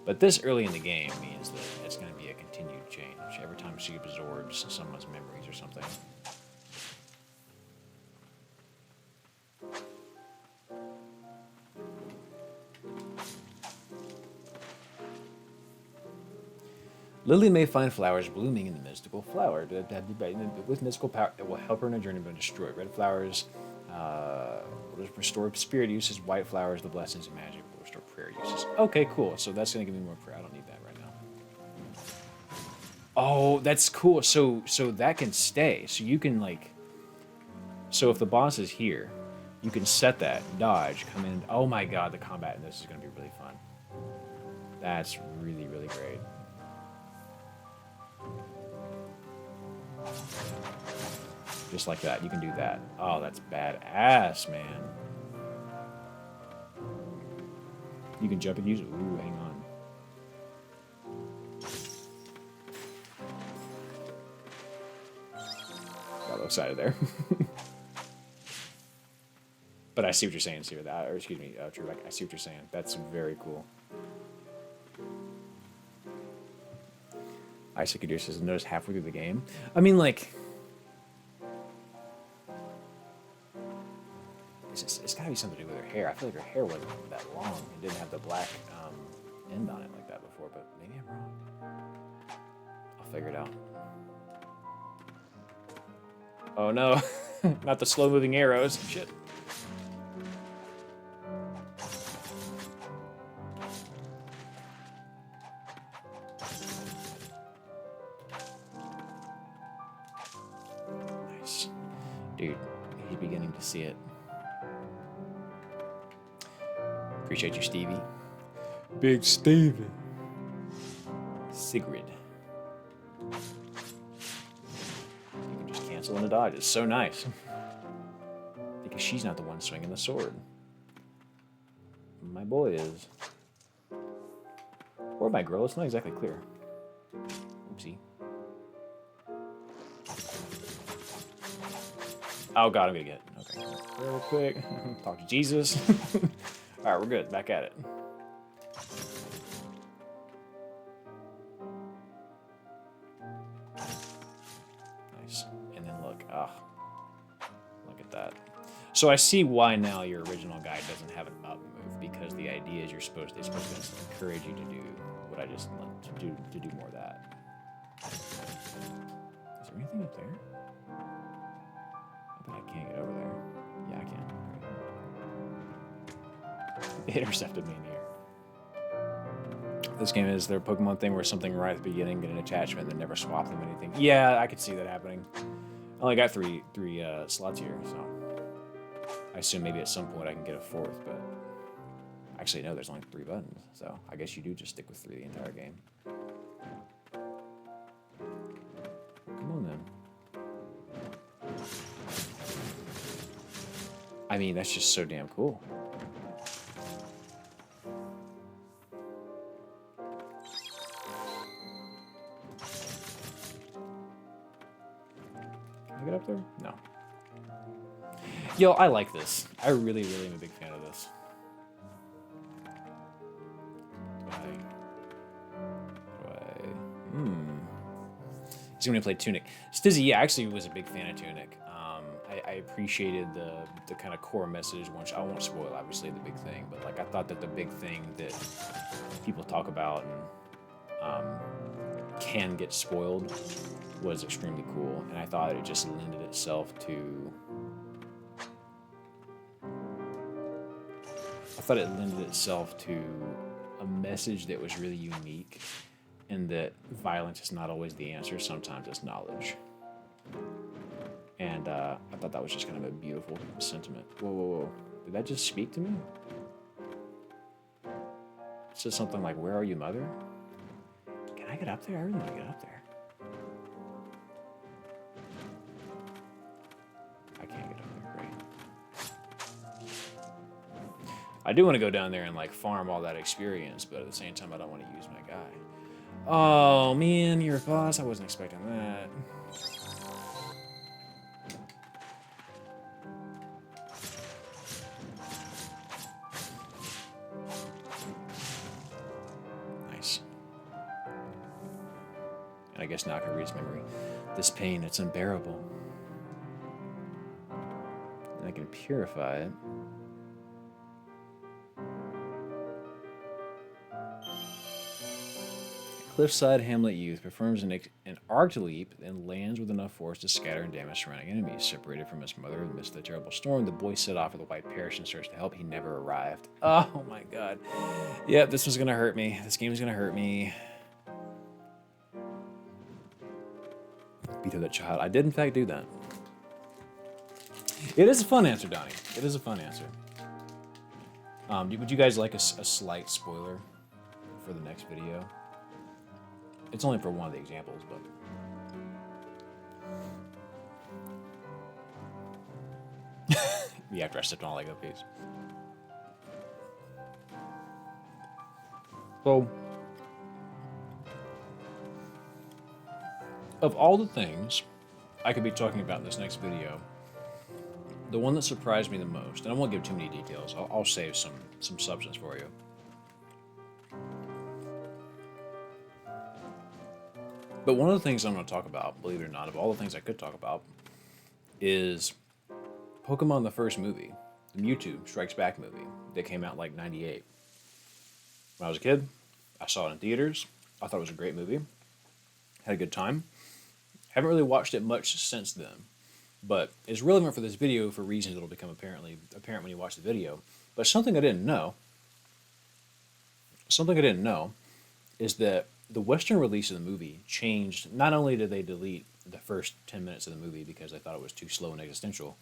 But this early in the game means that it's going to be a continued change. Every time she absorbs someone's memories or something. Lily may find flowers blooming in the mystical flower. With mystical power, it will help her in her journey but destroy it. Red flowers will restore spirit uses. White flowers, the blessings of magic, will restore prayer uses. Okay, cool. So that's going to give me more prayer. I don't need that right now. Oh, that's cool. So that can stay. So you can, like... So if the boss is here, you can set that, dodge, come in. Oh my god, the combat in this is going to be really fun. That's really, really great. Just like that, you can do that. Oh, that's badass, man. You can jump and use it. Ooh, hang on. Got a little excited there. But I see what you're saying, Sierra. That, or excuse me, True. I see what you're saying. That's very cool. Isaac Adir says, notice halfway through the game. I mean, like... It's got to be something to do with her hair. I feel like her hair wasn't that long. It didn't have the black end on it like that before, but maybe I'm wrong. I'll figure it out. Oh no, not the slow-moving arrows. Shit. Nice. Dude, he's beginning to see it. Appreciate you, Stevie. Big Stevie. Sigrid. You can just cancel in a dodge. It's so nice. Because she's not the one swinging the sword. My boy is. Or my girl. It's not exactly clear. Oopsie. Oh god, I'm gonna get it. Okay. Real quick. Talk to Jesus. Alright, we're good. Back at it. Nice. And then look. Ah. Look at that. So I see why now your original guide doesn't have an up move, because the idea is it's supposed to encourage you to do what I just want to do more of that. Is there anything up there? I bet I can't get over there. Yeah, I can. It intercepted me in the air. This game is their Pokemon thing where something right at the beginning, get an attachment, and then never swap them anything. Yeah, I could see that happening. I only got three slots here, so I assume maybe at some point I can get a fourth, but actually no, there's only 3 buttons, so I guess you do just stick with 3 the entire game. Come on then. I mean, that's just so damn cool. Get up there? No. Yo, I like this. I really, really am a big fan of this. He's going to play Tunic. Stizzy, yeah, actually was a big fan of Tunic. I appreciated the kind of core message. I won't spoil, obviously, the big thing, but like I thought that the big thing that people talk about and can get spoiled was extremely cool, and I thought it just lended itself to. I thought it lended itself to a message that was really unique, in that violence is not always the answer. Sometimes it's knowledge. And I thought that was just kind of a beautiful sentiment. Whoa, whoa, whoa. Did that just speak to me? It says something like, "Where are you, mother?" Can I get up there? I really want to get up there. I can't get up there, great. I do want to go down there and like farm all that experience, but at the same time, I don't want to use my guy. Oh man, you're a boss. I wasn't expecting that. Nice. And I guess now I can read his memory. This pain, it's unbearable. And I can purify it. Cliffside Hamlet youth performs an arc leap and lands with enough force to scatter and damage surrounding enemies. Separated from his mother in the midst of the terrible storm, the boy set off with a white parachute in search to help. He never arrived. Oh my god. Yep, this one's gonna hurt me. This game's gonna hurt me. Beat up that child. I did in fact do that. It is a fun answer, Donnie. It is a fun answer. Would you guys like a slight spoiler for the next video? It's only for one of the examples, but... yeah, after I stepped on a Lego piece. So, of all the things I could be talking about in this next video, the one that surprised me the most, and I won't give too many details, I'll save some substance for you. But one of the things I'm going to talk about, believe it or not, of all the things I could talk about, is Pokemon the first movie, the Mewtwo Strikes Back movie that came out in like '98. When I was a kid, I saw it in theaters. I thought it was a great movie. Had a good time. Haven't really watched it much since then, but it's relevant for this video for reasons that will become apparent when you watch the video. But something I didn't know is that the Western release of the movie changed. Not only did they delete the first 10 minutes of the movie because they thought it was too slow and existential,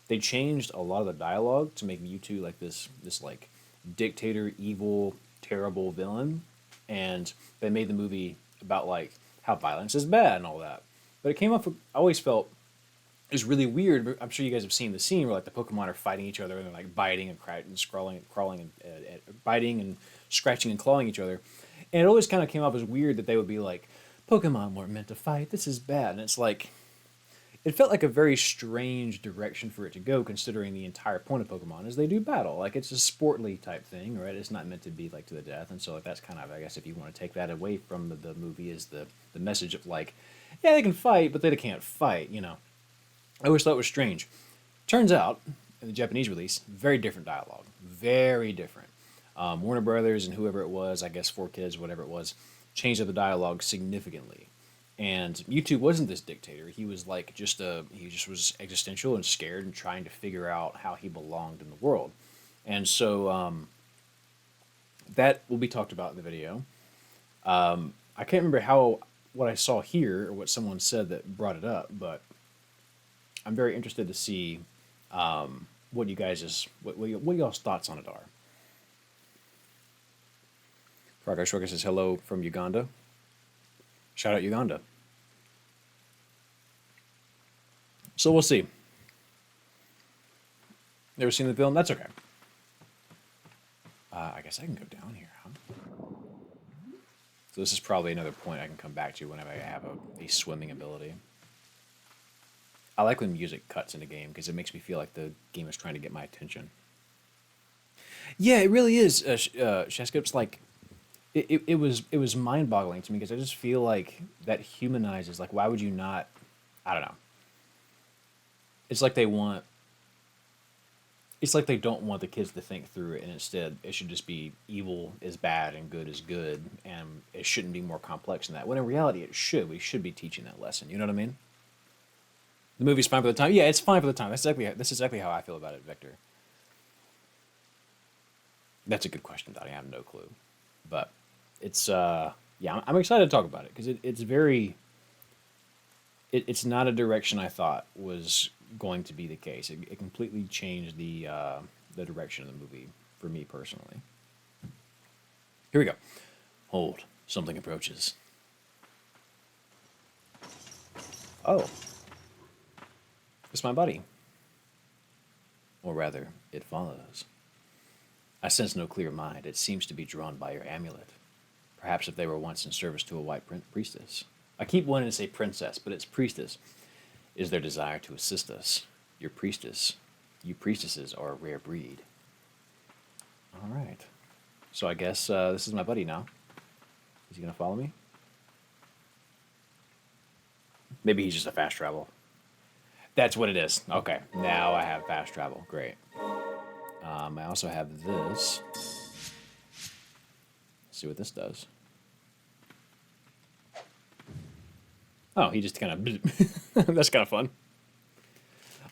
they changed a lot of the dialogue to make Mewtwo like this like dictator, evil, terrible villain, and they made the movie about like how violence is bad and all that. But it came up. I always felt it was really weird. But I'm sure you guys have seen the scene where like the Pokemon are fighting each other and they're like biting and crawling and biting and scratching and clawing each other. And it always kind of came up as weird that they would be like, Pokemon weren't meant to fight, this is bad. And it's like, it felt like a very strange direction for it to go, considering the entire point of Pokemon is they do battle. Like, it's a sportly type thing, right? It's not meant to be like to the death. And so like that's kind of, I guess, if you want to take that away from the movie, is the message of like, yeah, they can fight, but they can't fight, you know. I always thought it was strange. Turns out, in the Japanese release, very different dialogue. Very different. Warner Brothers and whoever it was, I guess 4Kids, whatever it was, changed the dialogue significantly. And Mewtwo wasn't this dictator. He was like he just was existential and scared and trying to figure out how he belonged in the world. And so that will be talked about in the video. I can't remember what I saw here or what someone said that brought it up, but I'm very interested to see what y'all's thoughts on it are. Progress Rucker says hello from Uganda. Shout out Uganda. So we'll see. Never seen the film? That's okay. I guess I can go down here, huh? So this is probably another point I can come back to whenever I have a swimming ability. I like when music cuts in a game because it makes me feel like the game is trying to get my attention. Yeah, it really is. Sheska, it's like it was mind-boggling to me because I just feel like that humanizes. Like, why would you not? I don't know. It's like they want. It's like they don't want the kids to think through it, and instead it should just be evil is bad and good is good, and it shouldn't be more complex than that. When in reality, it should. We should be teaching that lesson. You know what I mean? The movie's fine for the time. Yeah, it's fine for the time. That's exactly how I feel about it, Victor. That's a good question, Donnie. I have no clue, but it's yeah, I'm excited to talk about it because it's very it's not a direction I thought was going to be the case. It completely changed the direction of the movie for me personally. Here we go. Hold. Something approaches. Oh, it's my buddy. Or rather, it follows. I sense no clear mind. It seems to be drawn by your amulet. Perhaps if they were once in service to a white priestess. I keep wanting to say princess, but it's priestess. Is their desire to assist us. Your priestess. You priestesses are a rare breed. All right. So I guess this is my buddy now. Is he going to follow me? Maybe he's just a fast travel. That's what it is. Okay. Now I have fast travel. Great. I also have this. Let's see what this does. Oh, he just kind of... That's kind of fun.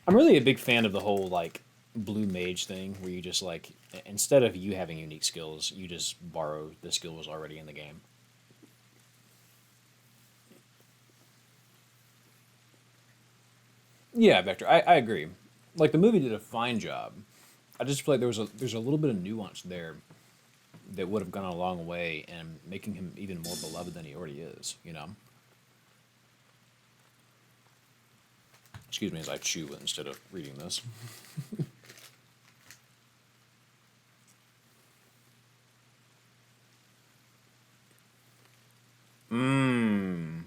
I'm really a big fan of the whole, like, blue mage thing, where you just, like, instead of you having unique skills, you just borrow the skills already in the game. Yeah, Vector, I agree. Like, the movie did a fine job. I just feel like there's a little bit of nuance there that would have gone a long way in making him even more beloved than he already is, you know? Excuse me as I chew instead of reading this. Mmm.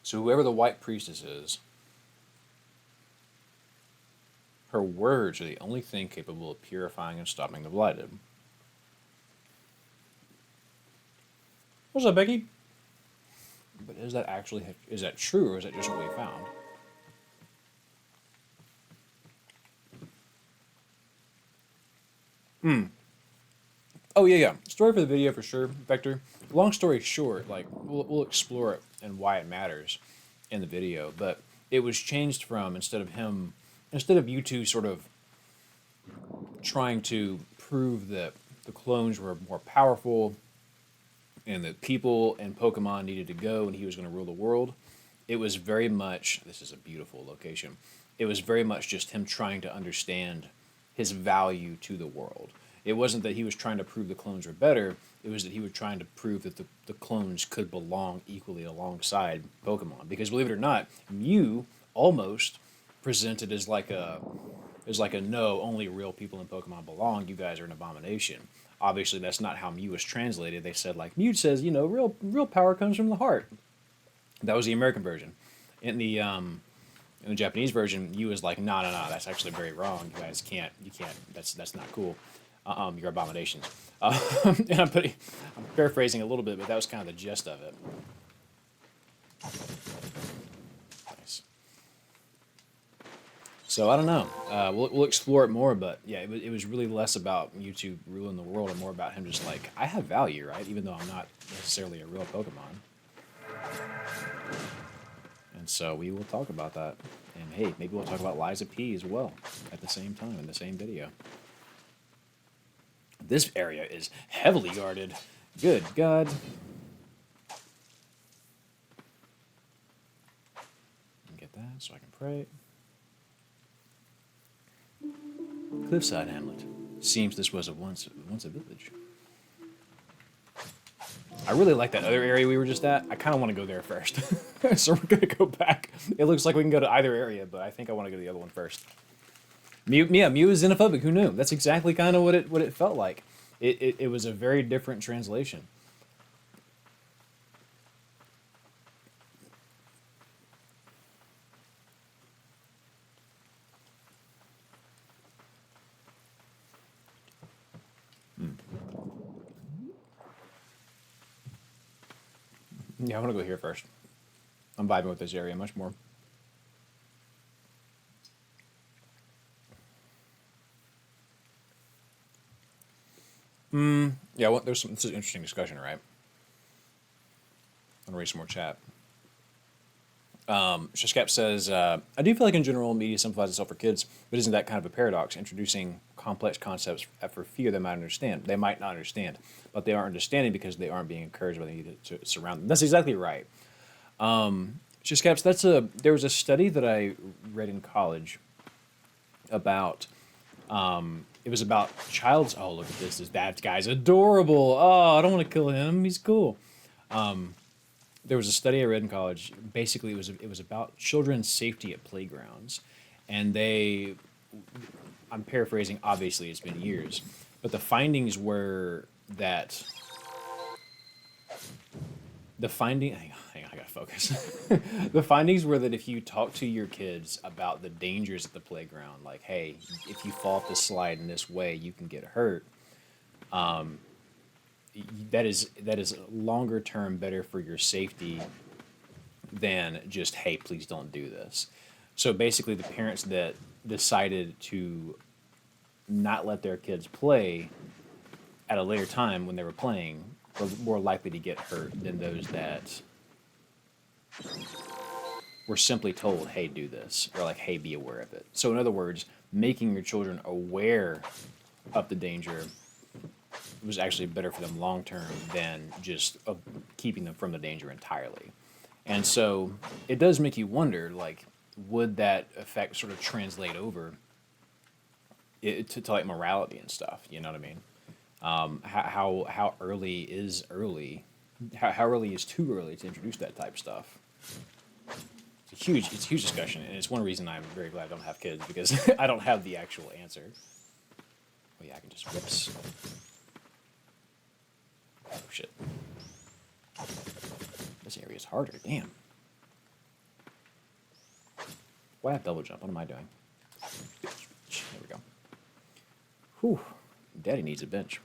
So whoever the white priestess is, her words are the only thing capable of purifying and stopping the blighted. What's up, Becky? But is that true, or is that just what we found? Oh yeah. Story for the video for sure, Vector. Long story short, like we'll explore it and why it matters in the video. But it was changed from instead of you two sort of trying to prove that the clones were more powerful and that people and Pokemon needed to go and he was going to rule the world. It was very much, this is a beautiful location, it was very much just him trying to understand his value to the world. It wasn't that he was trying to prove the clones were better, it was that he was trying to prove that the clones could belong equally alongside Pokemon. Because believe it or not, Mew almost presented as like a no, only real people in Pokemon belong. You guys are an abomination. Obviously, that's not how Mew was translated. They said like Mew says, you know, real power comes from the heart. That was the American version. In the Japanese version, Mew is like, no, that's actually very wrong. You guys you can't. That's not cool. You're abominations. And I'm paraphrasing a little bit, but that was kind of the gist of it. Nice. So I don't know. We'll explore it more, but yeah, it was really less about YouTube ruling the world and more about him just like, I have value, right? Even though I'm not necessarily a real Pokemon. And so we will talk about that. And hey, maybe we'll talk about Liza P as well at the same time in the same video. This area is heavily guarded. Good God. Get that so I can pray. Cliffside Hamlet. Seems this was once a village. I really like that other area we were just at. I kind of want to go there first. So we're going to go back. It looks like we can go to either area, but I think I want to go to the other one first. Mew is xenophobic. Who knew? That's exactly kind of what it felt like. It was a very different translation. Yeah, I want to go here first. I'm vibing with this area much more. Yeah, well, this is an interesting discussion, right? I'm gonna read some more chat. Shishkap says, I do feel like in general media simplifies itself for kids, but isn't that kind of a paradox? Introducing complex concepts for fear they might understand. They might not understand, but they aren't understanding because they aren't being encouraged by the media to surround them. That's exactly right. Shishkaps, there was a study that I read in college about it was about child's. Oh, look at this! That guy's adorable. Oh, I don't want to kill him. He's cool. There was a study I read in college. Basically, it was about children's safety at playgrounds, and they. I'm paraphrasing. Obviously, it's been years, but the findings were that hang on, I gotta focus. The findings were that if you talk to your kids about the dangers at the playground, like, hey, if you fall off the slide in this way, you can get hurt. That is longer term better for your safety than just, hey, please don't do this. So basically, the parents that decided to not let their kids play at a later time when they were playing were more likely to get hurt than those that were simply told, hey, do this, or like, hey, be aware of it. So, in other words, making your children aware of the danger was actually better for them long term than just keeping them from the danger entirely. And so it does make you wonder, like, would that effect sort of translate over to like morality and stuff? You know what I mean? How early is early? How early is too early to introduce that type of stuff? It's a huge discussion, and it's one reason I'm very glad I don't have kids because I don't have the actual answer. Oh yeah, I can just whoops. Oh shit. This area is harder. Damn. Why have double jump? What am I doing? There we go. Whew. Daddy needs a bench.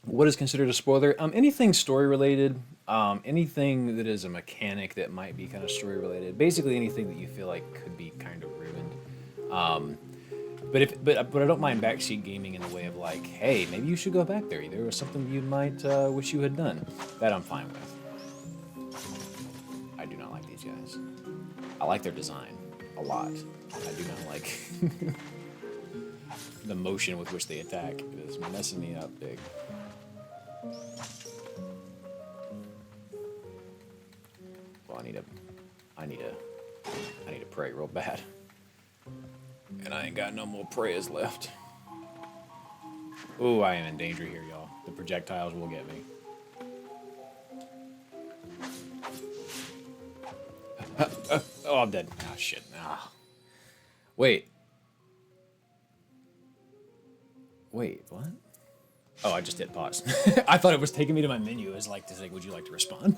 What is considered a spoiler? Anything story related, anything that is a mechanic that might be kind of story related. Basically, anything that you feel like could be kind of ruined. But I don't mind backseat gaming in the way of like, hey, maybe you should go back there. There was something you might wish you had done. That I'm fine with. I do not like these guys. I like their design a lot. I do not like the motion with which they attack. It is messing me up big. Well, I need to pray real bad. And I ain't got no more prayers left. Ooh, I am in danger here, y'all. The projectiles will get me. Oh, I'm dead. Oh, shit. Ah. Wait. Wait, what? Oh, I just hit pause. I thought it was taking me to my menu. It was like, would you like to respond?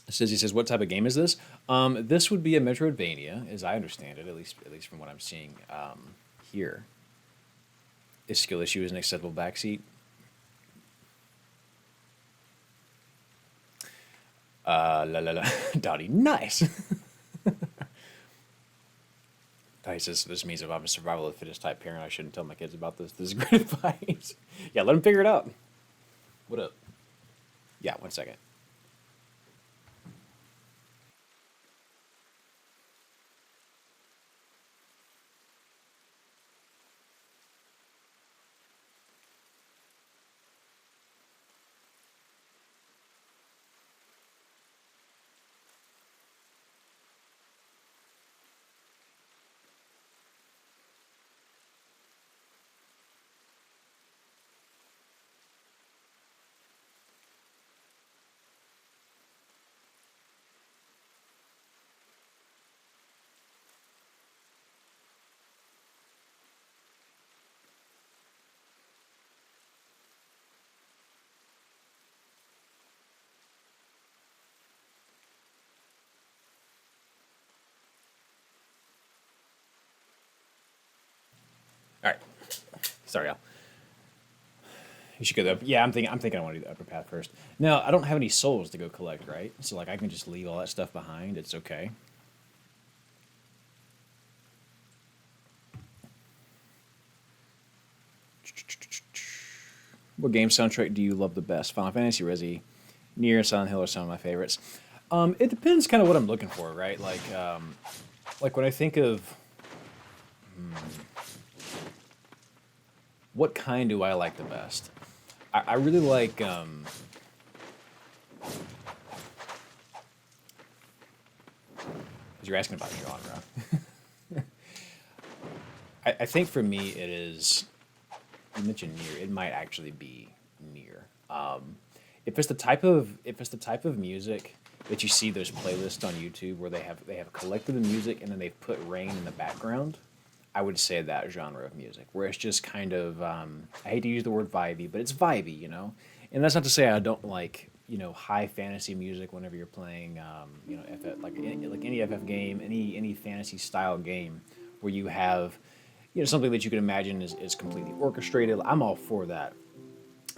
He says, what type of game is this? This would be a Metroidvania, as I understand it, at least from what I'm seeing here. Is skill issue is an acceptable backseat? La la la. Dottie, nice. Dottie says, this means if I'm a survival of the fittest type parent, I shouldn't tell my kids about this. This is great advice. Yeah, let them figure it out. What up? Yeah, 1 second. Sorry, Al. You should go the yeah. I'm thinking I want to do the upper path first. No, I don't have any souls to go collect, right? So like I can just leave all that stuff behind. It's okay. What game soundtrack do you love the best? Final Fantasy, Resi, Nier, Silent Hill are some of my favorites. It depends kind of what I'm looking for, right? Like when I think of what kind do I like the best, I really like. 'Cause you're asking about genre. I think for me it is. You mentioned Nier. It might actually be Nier. If it's the type of music that you see those playlists on YouTube where they have collected the music and then they've put rain in the background, I would say that genre of music where it's just kind of I hate to use the word vibey, but it's vibey, you know. And that's not to say I don't like high fantasy music whenever you're playing FF, like any FF game, any fantasy style game where you have something that you can imagine is completely orchestrated. I'm all for that.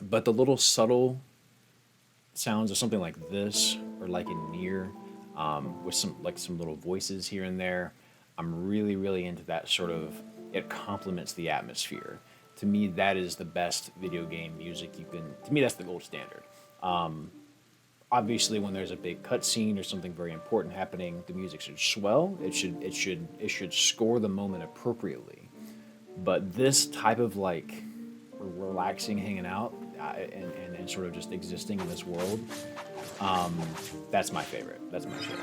But the little subtle sounds of something like this, or like in Nier, with some little voices here and there, I'm really really into that sort of. It complements the atmosphere. To me, that is the best video game music you can. To me, that's the gold standard. Obviously, when there's a big cutscene or something very important happening, the music should swell. It should score the moment appropriately. But this type of like relaxing, hanging out, and sort of just existing in this world, that's my favorite. That's my shit.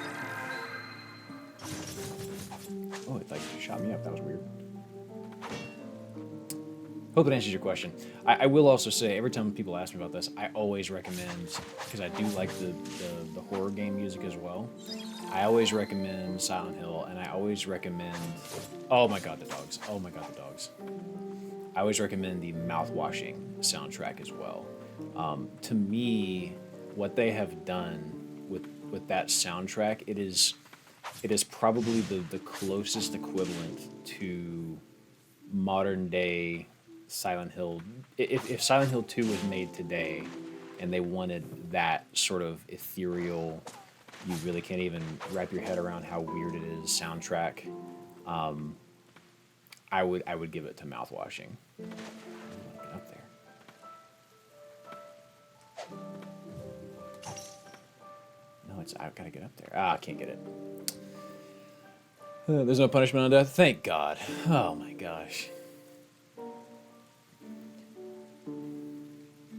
Oh, it like shot me up. That was weird. Hope it answers your question. I will also say, every time people ask me about this, I always recommend, because I do like the horror game music as well, I always recommend Silent Hill, and I always recommend, oh my god, the dogs. Oh my god, the dogs. I always recommend the mouthwashing soundtrack as well. To me, what they have done with that soundtrack, it is probably the closest equivalent to modern day Silent Hill. If Silent Hill 2 was made today and they wanted that sort of ethereal, you really can't even wrap your head around how weird it is soundtrack, I would give it to mouthwashing. Get up there. No, I've got to get up there. I can't get it. There's no punishment on death. Thank God. Oh my gosh.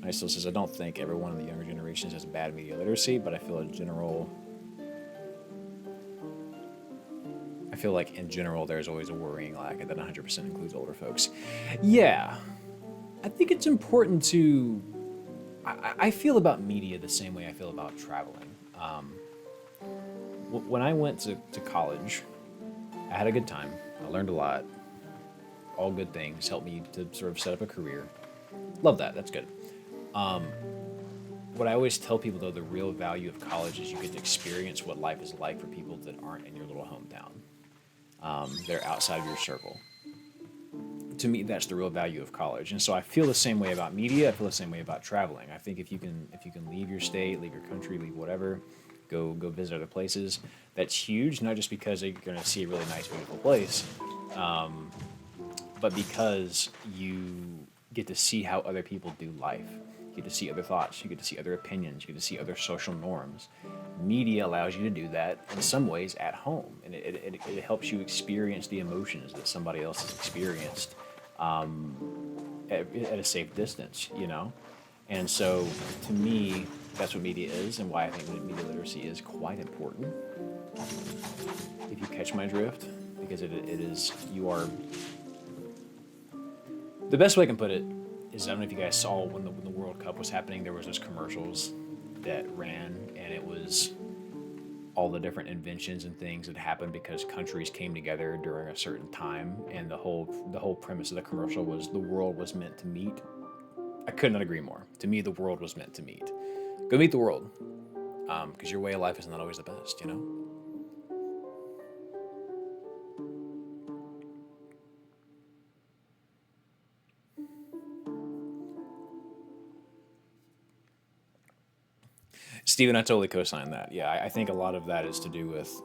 I still says I don't think everyone in the younger generations has bad media literacy, but I feel like in general there's always a worrying lack, and that 100% includes older folks. Yeah, I think it's important to. I feel about media the same way I feel about traveling. When I went to college, I had a good time. I learned a lot. All good things helped me to sort of set up a career. Love that. That's good. What I always tell people, though, the real value of college is you get to experience what life is like for people that aren't in your little hometown. They're outside of your circle. To me, that's the real value of college. And so I feel the same way about media. I feel the same way about traveling. I think if you can leave your state, leave your country, leave whatever, go visit other places, that's huge. Not just because you're going to see a really nice, beautiful place, but because you get to see how other people do life. You get to see other thoughts. You get to see other opinions. You get to see other social norms. Media allows you to do that in some ways at home, and it helps you experience the emotions that somebody else has experienced at a safe distance, you know? And so, to me, that's what media is, and why I think that media literacy is quite important. If you catch my drift, because it is, you are. The best way I can put it is, I don't know if you guys saw when the World Cup was happening, there was those commercials that ran, and it was all the different inventions and things that happened because countries came together during a certain time, and the whole premise of the commercial was the world was meant to meet. I could not agree more. To me, the world was meant to meet. Go meet the world, because your way of life is not always the best, you know? Steven, I totally co-sign that. Yeah, I think a lot of that is to do with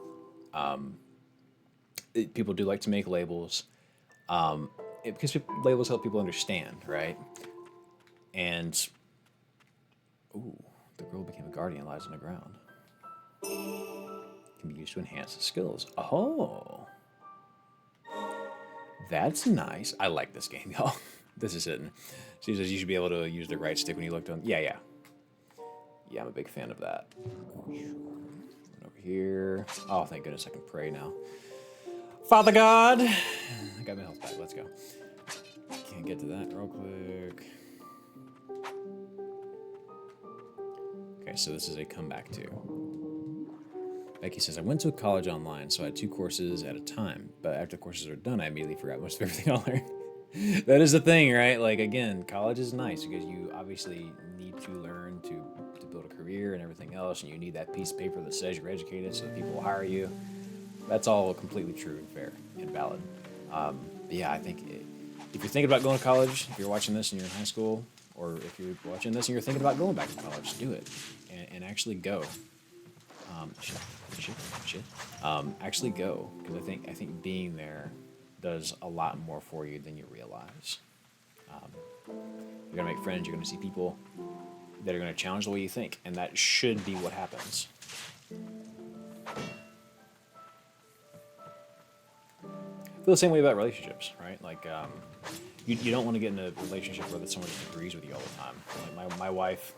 people do like to make labels because labels help people understand, right? And ooh, the girl became a guardian, lies on the ground. Can be used to enhance the skills. Oh, that's nice. I like this game, y'all. This is it. She says you should be able to use the right stick when you look down. Yeah, yeah. Yeah, I'm a big fan of that. Over here. Oh, thank goodness I can pray now. Father God! I got my health back. Let's go. Can't get to that real quick. Okay, so this is a comeback too. Becky says, I went to college online, so I had 2 courses at a time. But after the courses are done, I immediately forgot most of everything I learned. That is the thing, right? Like, again, college is nice because you obviously need to learn to build a career and everything else, and you need that piece of paper that says you're educated so that people will hire you. That's all completely true and fair and valid. But yeah, I think if you're thinking about going to college, if you're watching this and you're in high school, or if you're watching this and you're thinking about going back to college, do it and actually go. Actually go, because I think being there does a lot more for you than you realize. You're gonna make friends. You're gonna see people that are gonna challenge the way you think, and that should be what happens. I feel the same way about relationships, right? Like, you don't want to get in a relationship where someone just agrees with you all the time. Like my wife,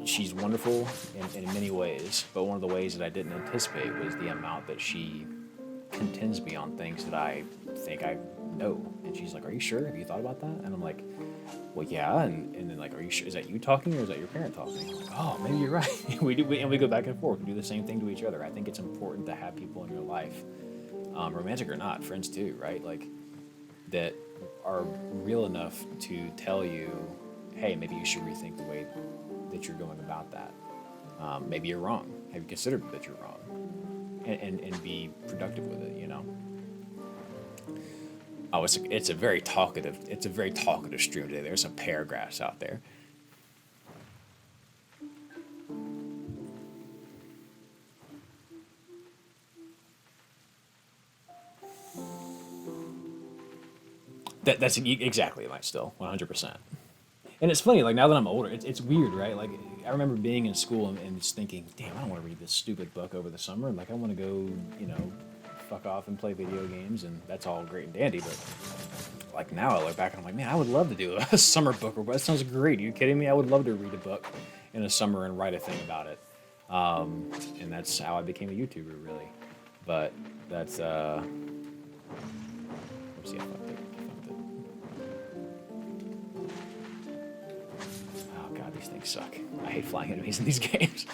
she's wonderful in many ways, but one of the ways that I didn't anticipate was the amount that she contends me on things that I think I know. And she's like, are you sure? Have you thought about that? And I'm like, well, yeah. And then like, are you sure? Is that you talking or is that your parent talking? I'm like, oh, maybe you're right. And we go back and forth. We do the same thing to each other. I think it's important to have people in your life, romantic or not, friends too, right? Like, that are real enough to tell you, hey, maybe you should rethink the way that you're going about that. Maybe you're wrong. Have you considered that you're wrong? And be productive with it, you know? Oh, it's a very talkative stream today. There's some paragraphs out there. That's exactly like still 100%. And it's funny, like now that I'm older, it's weird, right? Like I remember being in school and just thinking, damn, I don't want to read this stupid book over the summer. Like I want to go, fuck off and play video games, and that's all great and dandy. But like now I look back and I'm like, man, I would love to do a summer book report. That sounds great. Are you kidding me? I would love to read a book in the summer and write a thing about it. And that's how I became a YouTuber, really. But that's whoopsie, I fucked it. Oh god, these things suck. I hate flying enemies in these games.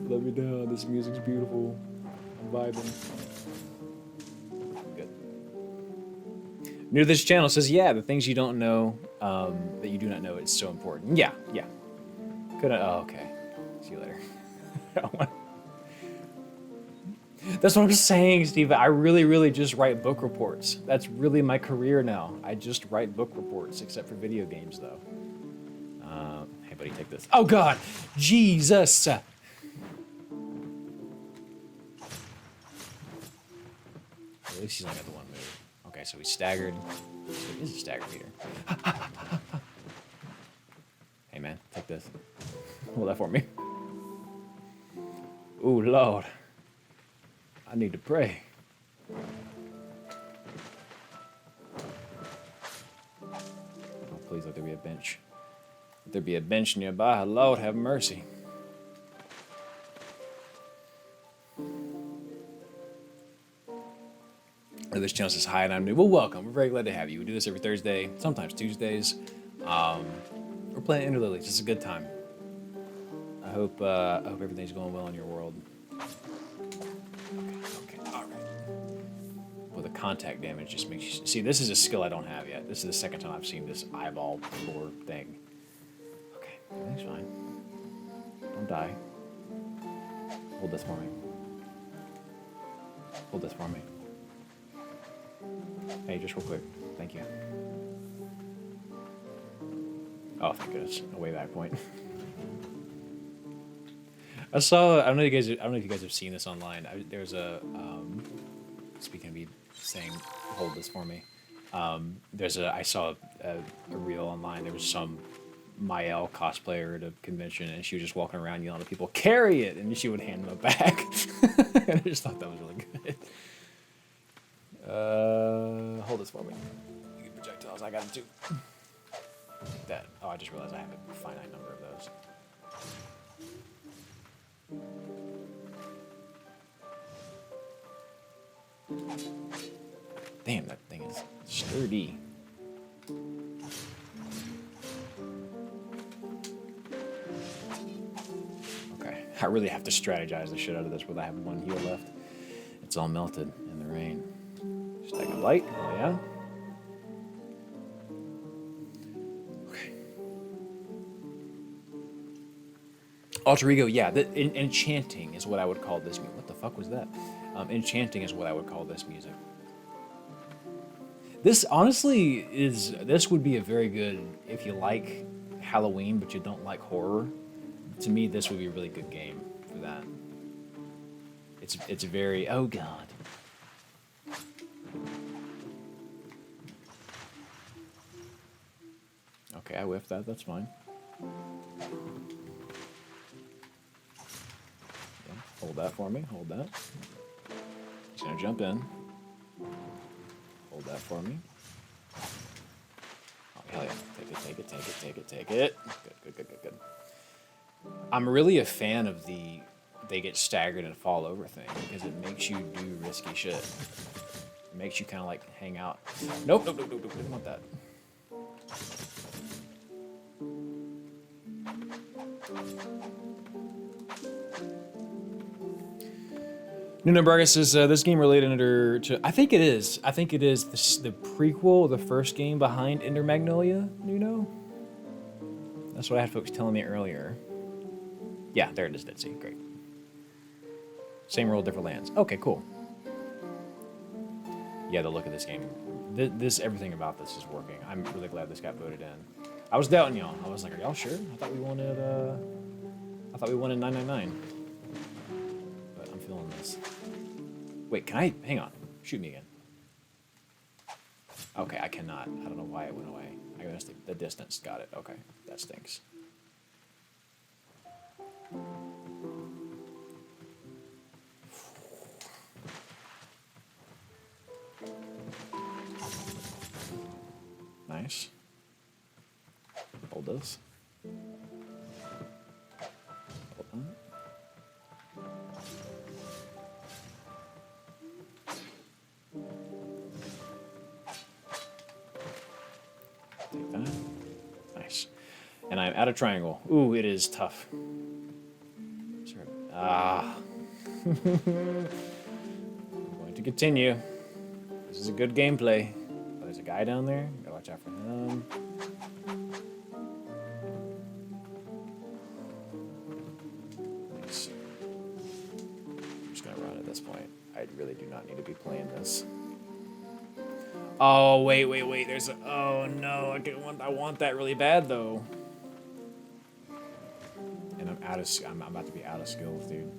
Let me down. This music's beautiful. I'm vibing. Good. New to this channel says, yeah, the things you don't know, that you do not know, it's so important. Yeah. Oh, okay. See you later. That's what I'm saying, Steve. I really just write book reports. That's really my career now. I just write book reports, except for video games, though. Hey, buddy, take this. Oh, God! Jesus! At least he's only got the one move. Okay, so he's staggered. So he is a staggered meter. Hey, man, take this. Hold that for me. Ooh, Lord. I need to pray. Oh, please let there be a bench. Let there be a bench nearby. Lord, have mercy. This channel says hi and I'm new. Well, welcome. We're very glad to have you. We do this every Thursday, sometimes Tuesdays. We're playing Ender Lilies. It's a good time. I hope everything's going well in your world. Okay, all right. Well, the contact damage just makes you... See, this is a skill I don't have yet. This is the second time I've seen this eyeball floor thing. Okay, everything's fine. Don't die. Hold this for me. Hold this for me. Hey, just real quick. Thank you. Oh, thank goodness. A way back point. I saw. I don't know if you guys. I don't know if you guys have seen this online. There's a. Speaking of me saying, hold this for me. There's a. I saw a reel online. There was some Mael cosplayer at a convention, and she was just walking around yelling at people, "Carry it!" and she would hand them it back. And I just thought that was really good. Hold this for me. You get projectiles. I got them too. That. Oh, I just realized I have a finite number of those. Damn, that thing is sturdy. Okay, I really have to strategize the shit out of this where I have one heal left. It's all melted in the rain. Stack of light, oh yeah. Okay. Alter Ego, yeah, enchanting is what I would call this music. What the fuck was that? Enchanting is what I would call this music. This honestly is. This would be a very good if you like Halloween but you don't like horror. To me, this would be a really good game for that. It's very. Oh god. Okay, I whiffed that. That's fine. Yeah, hold that for me. Hold that. He's gonna jump in. Hold that for me. Oh, hell yeah. Take it, take it, take it, take it, take it. Good, good, good, good, good. I'm really a fan of the they get staggered and fall over thing because it makes you do risky shit. It makes you kind of like hang out. Nope, nope, nope, nope, nope. Didn't want that. Nuno Vargas says, this game related under to... I think it is. I think it is the prequel, the first game behind Ender Magnolia, Nuno? That's what I had folks telling me earlier. Yeah, there it is, Dead Sea. Great. Same world, different lands. Okay, cool. Yeah, the look of this game. Everything about this is working. I'm really glad this got voted in. I was doubting y'all. I was like, are y'all sure? I thought we wanted 999. But I'm feeling this. Wait, can I? Hang on. Shoot me again. Okay, I cannot. I don't know why it went away. I guess the distance. Got it. Okay, that stinks. Nice. Hold this. Hold on. Take that. Nice. And I'm out of triangle. Ooh, it is tough. Ah. I'm going to continue. This is a good gameplay. Oh, there's a guy down there. Gotta watch out for him. Nice. I'm just gonna run at this point. I really do not need to be playing this. Oh, wait. There's a... Oh, no. I want that really bad, though. And I'm about to be out of skills, dude.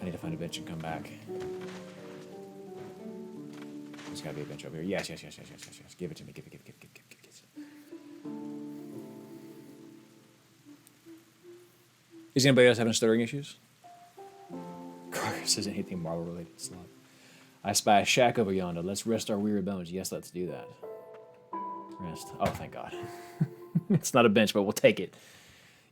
I need to find a bench and come back. There's gotta be a bench over here. Yes. Give it to me. Give it. Is anybody else having stuttering issues? Carter says anything Marvel related. Slot. I spy a shack over yonder. Let's rest our weary bones. Yes, let's do that. Rest. Oh, thank God. It's not a bench, but we'll take it.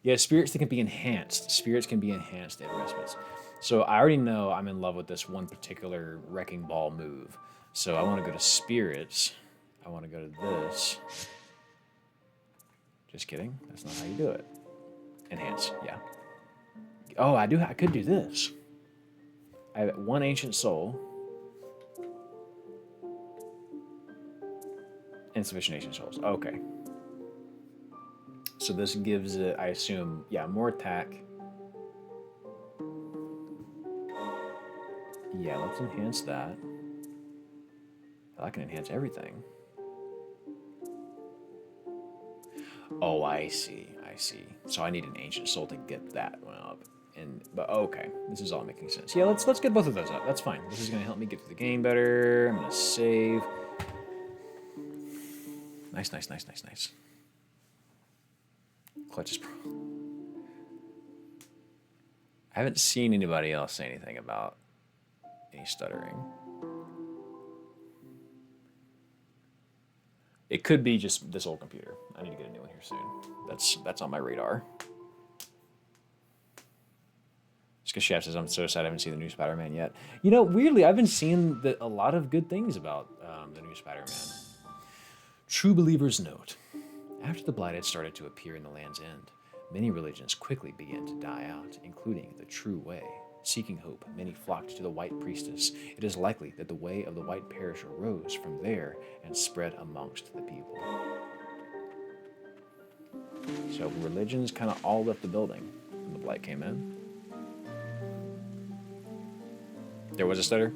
Yeah, spirits that can be enhanced. Spirits can be enhanced at respites. So I already know I'm in love with this one particular Wrecking Ball move. So I want to go to spirits. I want to go to this. Just kidding. That's not how you do it. Enhance. Yeah. Oh, I could do this. I have one ancient soul. Insufficient ancient souls. Okay. So this gives it, I assume, yeah, more attack. Yeah, let's enhance that. I can enhance everything. Oh, I see. So I need an ancient soul to get that one up. But okay, this is all making sense. Yeah, let's get both of those up. That's fine. This is gonna help me get through the game better. I'm gonna save. Nice. Clutch is pro. I haven't seen anybody else say anything about any stuttering. It could be just this old computer. I need to get a new one here soon. That's on my radar. Just because Chef says, I'm so sad I haven't seen the new Spider-Man yet. You know, weirdly, I've been seeing a lot of good things about the new Spider-Man. True Believer's note. After the Blighted started to appear in the Land's End, many religions quickly began to die out, including the True Way. Seeking hope, many flocked to the White Priestess. It is likely that the way of the White Parish arose from there and spread amongst the people. So religions kind of all left the building when the Blight came in. There was a stutter.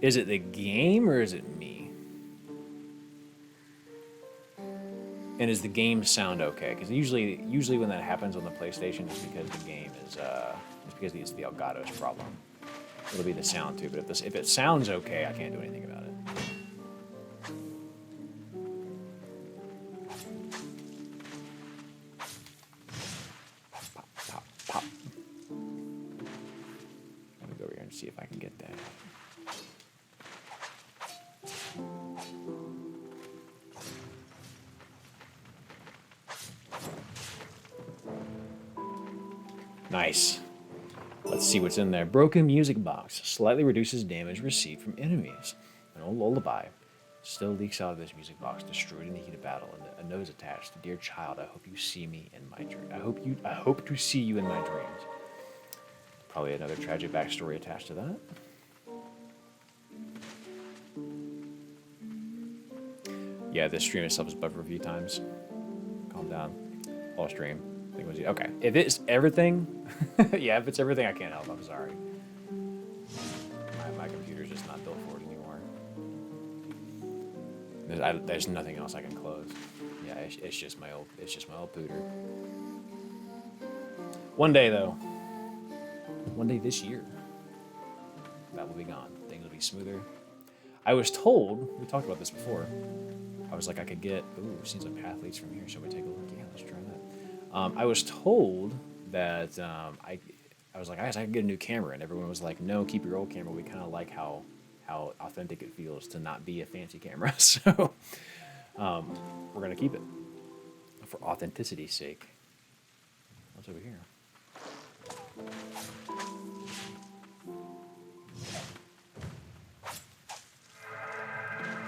Is it the game or is it me? And is the game sound okay? Because usually when that happens on the PlayStation, it's because the game is it's because it's the Elgato's problem. It'll be the sound too. But if it sounds okay, I can't do anything about it. Pop. Let me go over here and see if I can get that. Nice. Let's see what's in there. Broken music box. Slightly reduces damage received from enemies. An old lullaby still leaks out of this music box, destroyed in the heat of battle, and a note attached. Dear child, I hope you see me in my dream. I hope to see you in my dreams. Probably another tragic backstory attached to that. Yeah, this stream itself is buffered a few times. Calm down. All stream. I think it was okay. If it's everything, yeah, if it's everything, I can't help. I'm sorry. My computer's just not built for it anymore. There's nothing else I can close. Yeah, it's just my old pooter. One day though, one day this year, that will be gone. Things will be smoother. I was told, we talked about this before. I was like, I could get, seen some path leads from here. Shall we take a look? Yeah, let's try that. I was told that I was like, I could get a new camera, and everyone was like, no, keep your old camera. We kind of like how authentic it feels to not be a fancy camera. So we're gonna keep it for authenticity's sake. What's over here?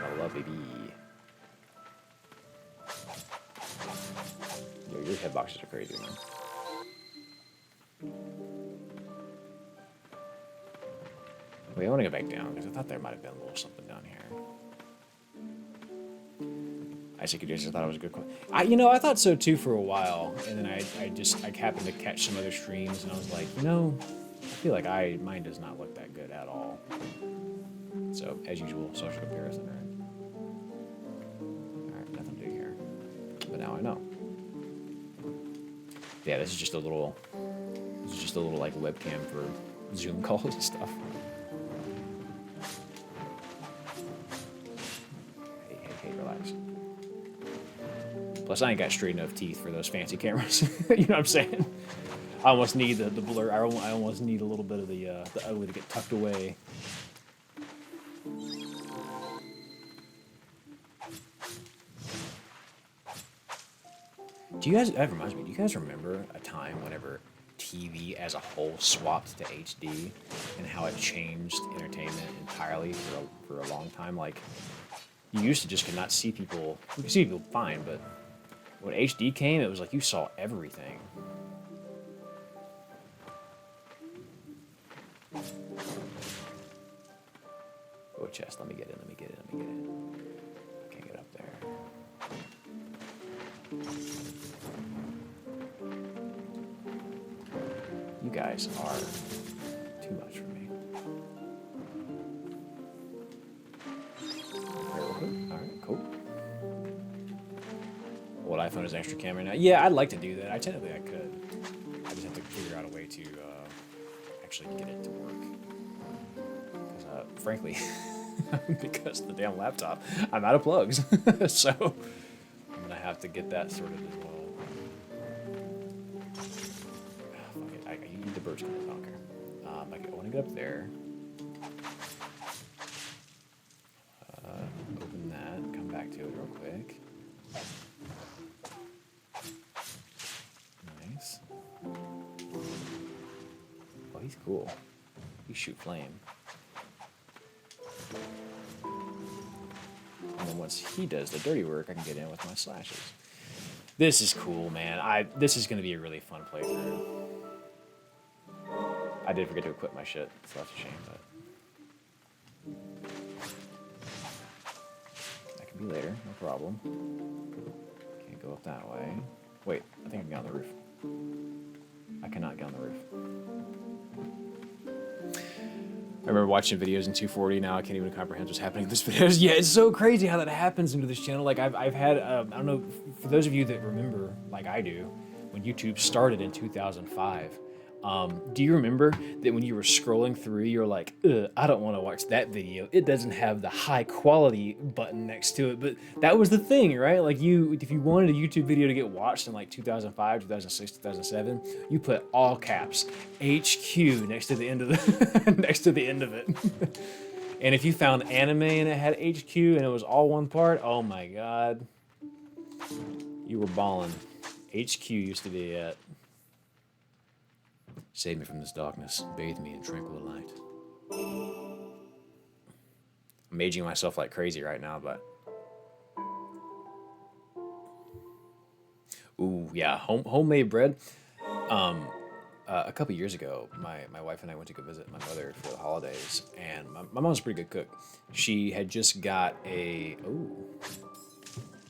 I love baby. Yo, your head boxes are crazy, man. Wait, I want to go back down because I thought there might have been a little something down here. I thought it was a good question. I thought so too for a while, and then I happened to catch some other streams, and I was like, I feel like mine does not look that good at all. So, as usual, social comparison, right? All right, nothing to do here, but now I know. Yeah, this is just a little like webcam for Zoom calls and stuff. Hey, relax. Plus, I ain't got straight enough teeth for those fancy cameras. You know what I'm saying? I almost need the blur. I almost need a little bit of the ugly to get tucked away. That reminds me, do you guys remember a time whenever TV as a whole swapped to HD and how it changed entertainment entirely for a long time? Like, you used to just could not see people. You could see people fine, but when HD came, it was like you saw everything. Oh, chest, let me get it. I can't get up there. You guys are too much for me. Alright, cool. What iPhone is an extra camera now? Yeah, I'd like to do that. Technically I could. I just have to figure out a way to actually get it to work. Frankly, because of the damn laptop, I'm out of plugs. So I'm gonna have to get that sorted as well. Fuck it, I need the birch conker. I want to get up there. Open that, come back to it real quick. Nice. Oh, he's cool. He shoot flame. And then once he does the dirty work, I can get in with my slashes. This is cool, man. This is going to be a really fun playthrough. I did forget to equip my shit, so that's a shame, but... That can be later, no problem. Can't go up that way. Wait, I think I can get on the roof. I cannot get on the roof. I remember watching videos in 240. Now I can't even comprehend what's happening in this videos. Yeah, it's so crazy how that happens into this channel. Like I've had, I don't know, for those of you that remember, like I do, when YouTube started in 2005. Do you remember that when you were scrolling through, you're like, I don't want to watch that video. It doesn't have the high quality button next to it. But that was the thing, right? Like if you wanted a YouTube video to get watched in like 2005, 2006, 2007, you put all caps HQ next to the end of the next to the end of it. And if you found anime and it had HQ and it was all one part, oh my God, you were balling. HQ used to be it. Save me from this darkness. Bathe me in tranquil light. I'm aging myself like crazy right now, but... Ooh, yeah, homemade bread. A couple years ago, my wife and I went to go visit my mother for the holidays, and my mom's a pretty good cook. She had just got a...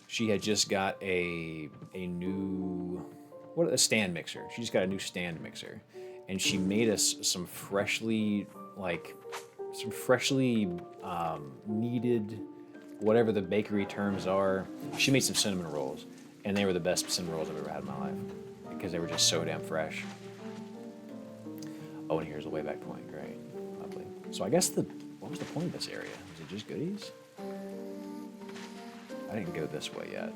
She had just got a new... a stand mixer. She just got a new stand mixer. And she made us some freshly kneaded, whatever the bakery terms are. She made some cinnamon rolls, and they were the best cinnamon rolls I've ever had in my life because they were just so damn fresh. Oh, and here's the way back point. Great, lovely. So I guess what was the point of this area? Was it just goodies? I didn't go this way yet.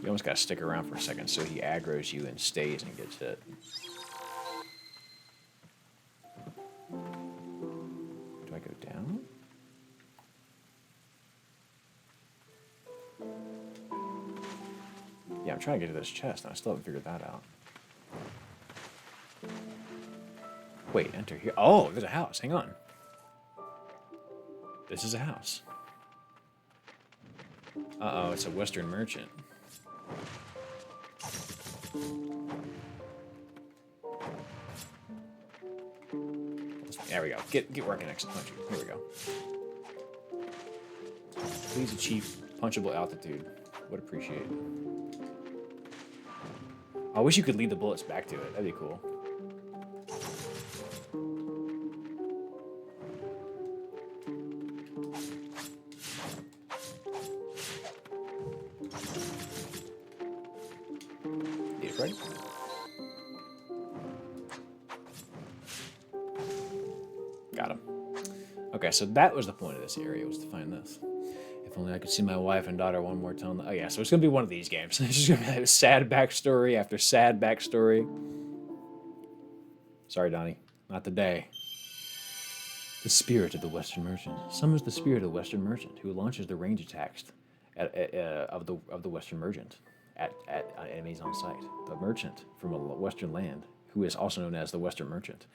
You almost gotta stick around for a second so he aggroes you and stays and gets hit. Do I go down? Yeah, I'm trying to get to this chest and I still haven't figured that out. Wait, enter here. Oh, there's a house. Hang on. This is a house. Uh-oh, it's a Western merchant. There we go. Get working, next punch. Here we go. Please achieve punchable altitude. Would appreciate. I wish you could lead the bullets back to it. That'd be cool. Right? Got him. Okay, so that was the point of this area, was to find this. If only I could see my wife and daughter one more time. Oh yeah, so it's gonna be one of these games. It's just gonna be like sad backstory after sad backstory. Sorry, Donnie, not today. The spirit of the Western merchant summons the spirit of the Western merchant, who launches the range attacks of the Western merchant. At enemies on sight. The merchant from a Western land, who is also known as the Western merchant,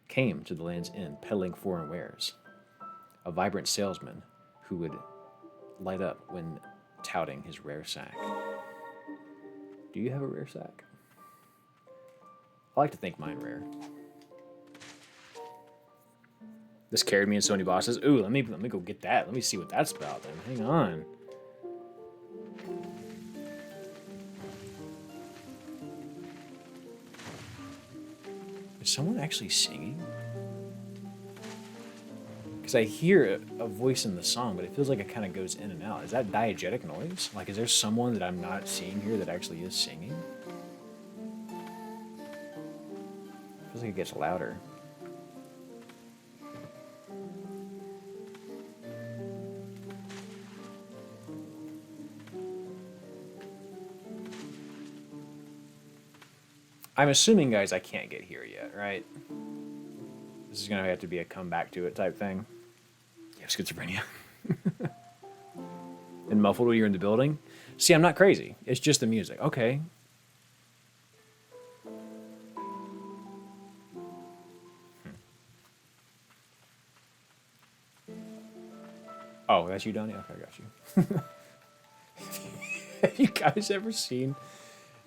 came to the land's end peddling foreign wares. A vibrant salesman who would light up when touting his rare sack. Do you have a rare sack? I like to think mine rare. This carried me in so many bosses. Ooh, let me go get that. Let me see what that's about then. Hang on. Is someone actually singing? Because I hear a voice in the song, but it feels like it kind of goes in and out. Is that diegetic noise? Like, is there someone that I'm not seeing here that actually is singing? Feels like it gets louder. I'm assuming, guys, I can't get here yet, right? This is going to have to be a come back to it type thing. You have schizophrenia. And muffled when you're in the building? See, I'm not crazy. It's just the music. Okay. Oh, that's you, Donnie? Okay, I got you. Have you guys ever seen...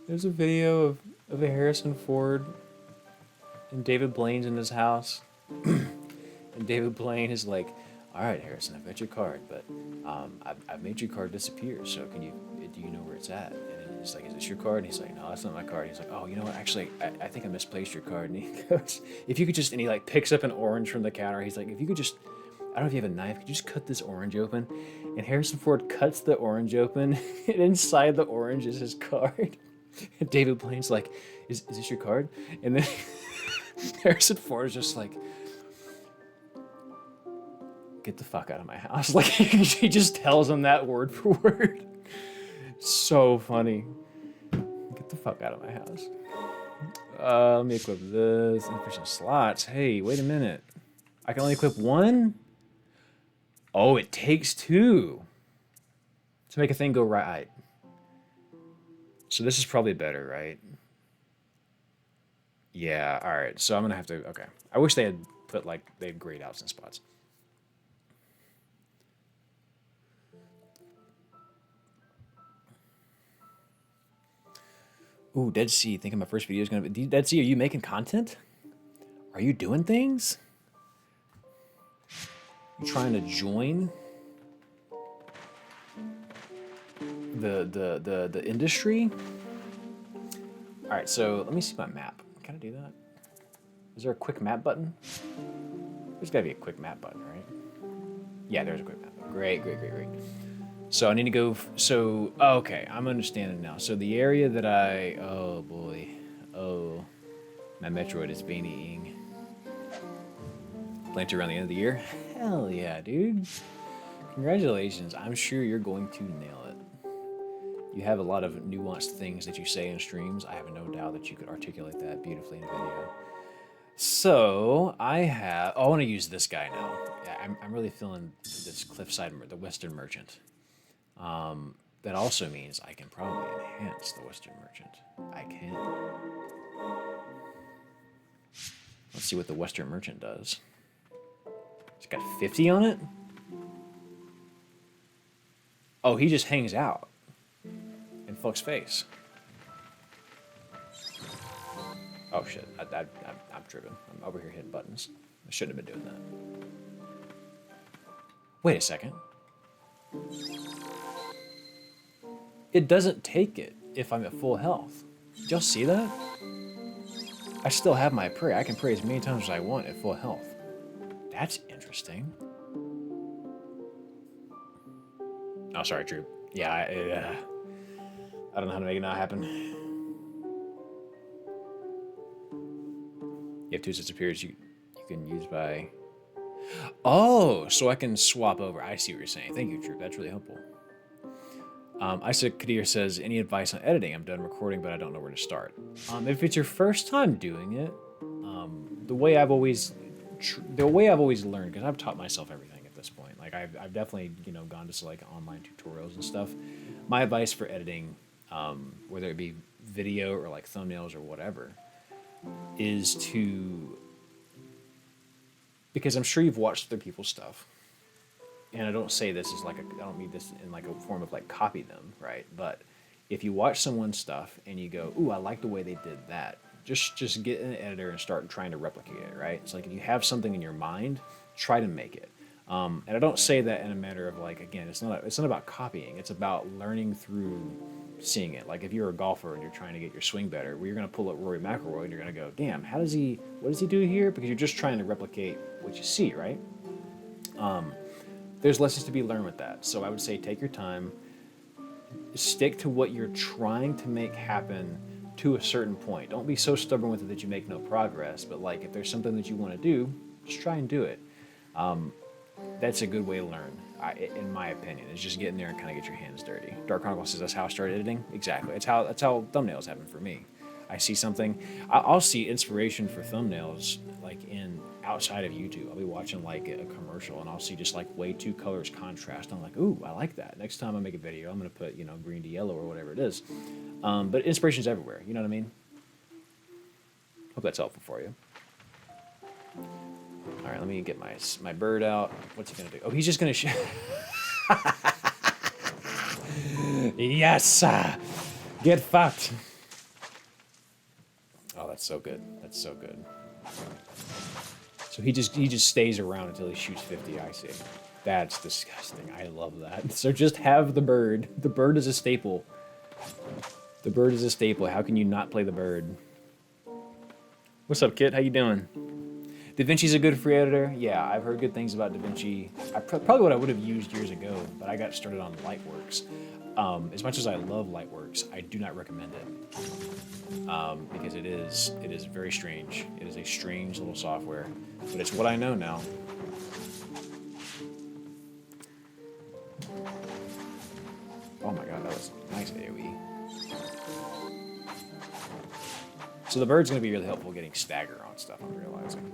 There's a video of a Harrison Ford and David Blaine's in his house. And David Blaine is like, all right, Harrison, I've got your card, but I've made your card disappear, so do you know where it's at? And he's like, is this your card? And he's like, no, that's not my card. He's like, oh, you know what, actually, I think I misplaced your card. And he goes, if you could just, and he like picks up an orange from the counter. He's like, if you could just, I don't know if you have a knife, could you just cut this orange open? And Harrison Ford cuts the orange open, and inside the orange is his card. And David Blaine's like, is this your card? And then Harrison Ford is just like, get the fuck out of my house. Like, he just tells him that word for word. So funny. Get the fuck out of my house. Let me equip this. For some slots. Hey, wait a minute. I can only equip one? Oh, it takes two to make a thing go right. So this is probably better, right? Yeah, all right. So I'm going to have to... Okay. I wish they had put, like, they had grayed out some spots. Ooh, Dead Sea. Thinking my first video is going to be... Dead Sea, are you making content? Are you doing things? You trying to join the industry? All right, so let me see my map. Can I do that? Is there a quick map button? There's got to be a quick map button, right? Yeah, there's a quick map button. Great. So I need to go... So, okay, I'm understanding now. So the area that I... Oh, boy. Oh, my Metroid is beanie-ing. Plan to around the end of the year? Hell yeah, dude. Congratulations. I'm sure you're going to nail it. You have a lot of nuanced things that you say in streams. I have no doubt that you could articulate that beautifully in a video. So, I want to use this guy now. Yeah, I'm really feeling this Cliffside, the Western Merchant. That also means I can probably enhance the Western Merchant. I can. Let's see what the Western Merchant does. It's got 50 on it? Oh, he just hangs out in fuck's face. Oh shit, I'm tripping. I'm over here hitting buttons. I shouldn't have been doing that. Wait a second. It doesn't take it if I'm at full health. Did y'all see that? I still have my prayer. I can pray as many times as I want at full health. That's interesting. Oh, sorry, Drew. Yeah, I don't know how to make it not happen. You have two sets of periods you can use by... Oh, so I can swap over. I see what you're saying. Thank you, Drew. That's really helpful. Isaac Kadir says, any advice on editing? I'm done recording, but I don't know where to start. If it's your first time doing it, the way I've always learned, because I've taught myself everything at this point. Like I've definitely gone to like online tutorials and stuff. My advice for editing, whether it be video or like thumbnails or whatever, is to, because I'm sure you've watched other people's stuff. And I don't say this as like I don't mean this in like a form of like copy them, right? But if you watch someone's stuff and you go, ooh, I like the way they did that, just get an editor and start trying to replicate it, right? It's like if you have something in your mind, try to make it. And I don't say that in a matter of like, again, it's not about copying. It's about learning through seeing it. Like if you're a golfer and you're trying to get your swing better, well, you're going to pull up Rory McIlroy and you're going to go, damn, what does he do here? Because you're just trying to replicate what you see, right? There's lessons to be learned with that. So I would say take your time, stick to what you're trying to make happen to a certain point. Don't be so stubborn with it that you make no progress, but like if there's something that you want to do, just try and do it. That's a good way to learn, in my opinion, is just get in there and kind of get your hands dirty. Dark Chronicle says that's how I started editing. Exactly. That's how thumbnails happen for me. I see something, I'll see inspiration for thumbnails like in outside of YouTube. I'll be watching like a commercial and I'll see just like way two colors contrast. I'm like, ooh, I like that. Next time I make a video, I'm gonna put green to yellow or whatever it is. But inspiration's everywhere. You know what I mean? Hope that's helpful for you. All right, let me get my bird out. What's he gonna do? Oh, he's just gonna yes! Get fucked! Oh, that's so good. That's so good. So he just stays around until he shoots 50, I see. That's disgusting. I love that. So just have the bird. The bird is a staple. The bird is a staple. How can you not play the bird? What's up, Kit? How you doing? DaVinci's a good free editor. Yeah, I've heard good things about DaVinci. Probably what I would have used years ago, but I got started on Lightworks. As much as I love Lightworks, I do not recommend it because it is very strange. It is a strange little software, but it's what I know now. Oh my god, that was nice AoE. So the bird's going to be really helpful getting stagger on stuff, I'm realizing.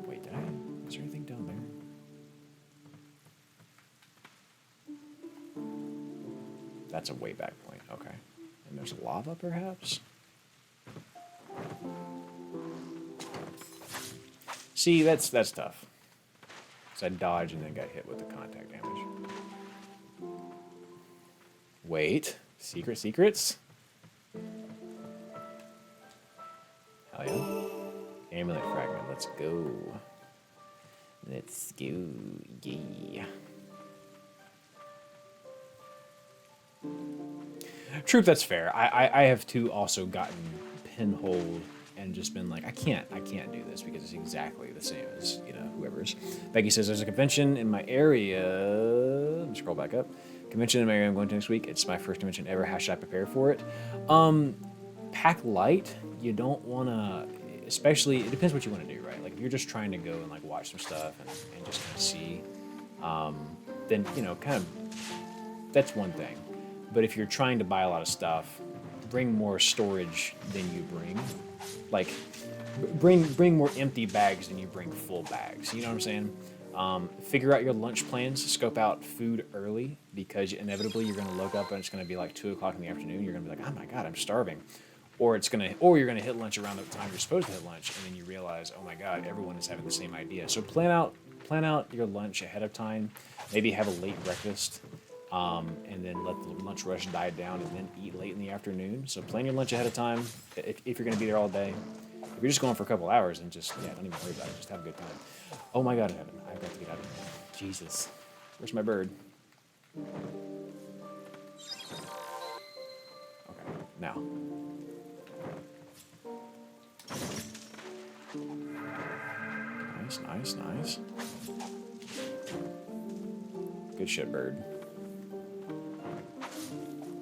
Wait, is there anything down there? That's a way back point, okay. And there's lava, perhaps? See, that's tough. Because I dodged and then got hit with the contact damage. Wait, secrets? Hell yeah. Amulet fragment, let's go. Let's go, yeah. Truth, that's fair. I have too also gotten pinholed and just been like, I can't do this because it's exactly the same as, whoever's. Becky says, there's a convention in my area. Let me scroll back up. Convention in my area I'm going to next week. It's my first convention ever. How should I prepare for it? Pack light. You don't want to, especially, it depends what you want to do, right? Like if you're just trying to go and like watch some stuff and just kind of see, then, kind of, that's one thing. But if you're trying to buy a lot of stuff, bring more storage than you bring. Like, bring more empty bags than you bring full bags. You know what I'm saying? Figure out your lunch plans. Scope out food early because inevitably you're going to look up and it's going to be like 2 o'clock in the afternoon. You're going to be like, oh my god, I'm starving. Or you're going to hit lunch around the time you're supposed to hit lunch, and then you realize, oh my god, everyone is having the same idea. So plan out your lunch ahead of time. Maybe have a late breakfast. And then let the lunch rush die down and then eat late in the afternoon. So plan your lunch ahead of time if you're going to be there all day. If you're just going for a couple hours, then don't even worry about it. Just have a good time. Oh my god, Evan, I've got to get out of here. Jesus. Where's my bird? Okay, now. Nice. Good shit, bird.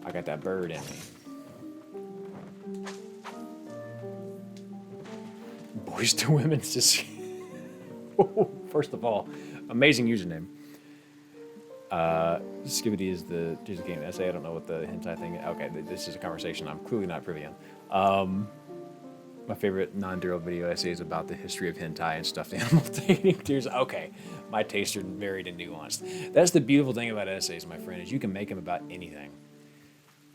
I got that bird in me. Boys to women's just... First of all, amazing username. Skibidi is the game essay. I don't know what the hentai thing is. Okay, this is a conversation I'm clearly not privy on. My favorite non-Daryl video essay is about the history of hentai and stuffed animal dating. Tears. Okay, my tastes are varied and nuanced. That's the beautiful thing about essays, my friend, is you can make them about anything.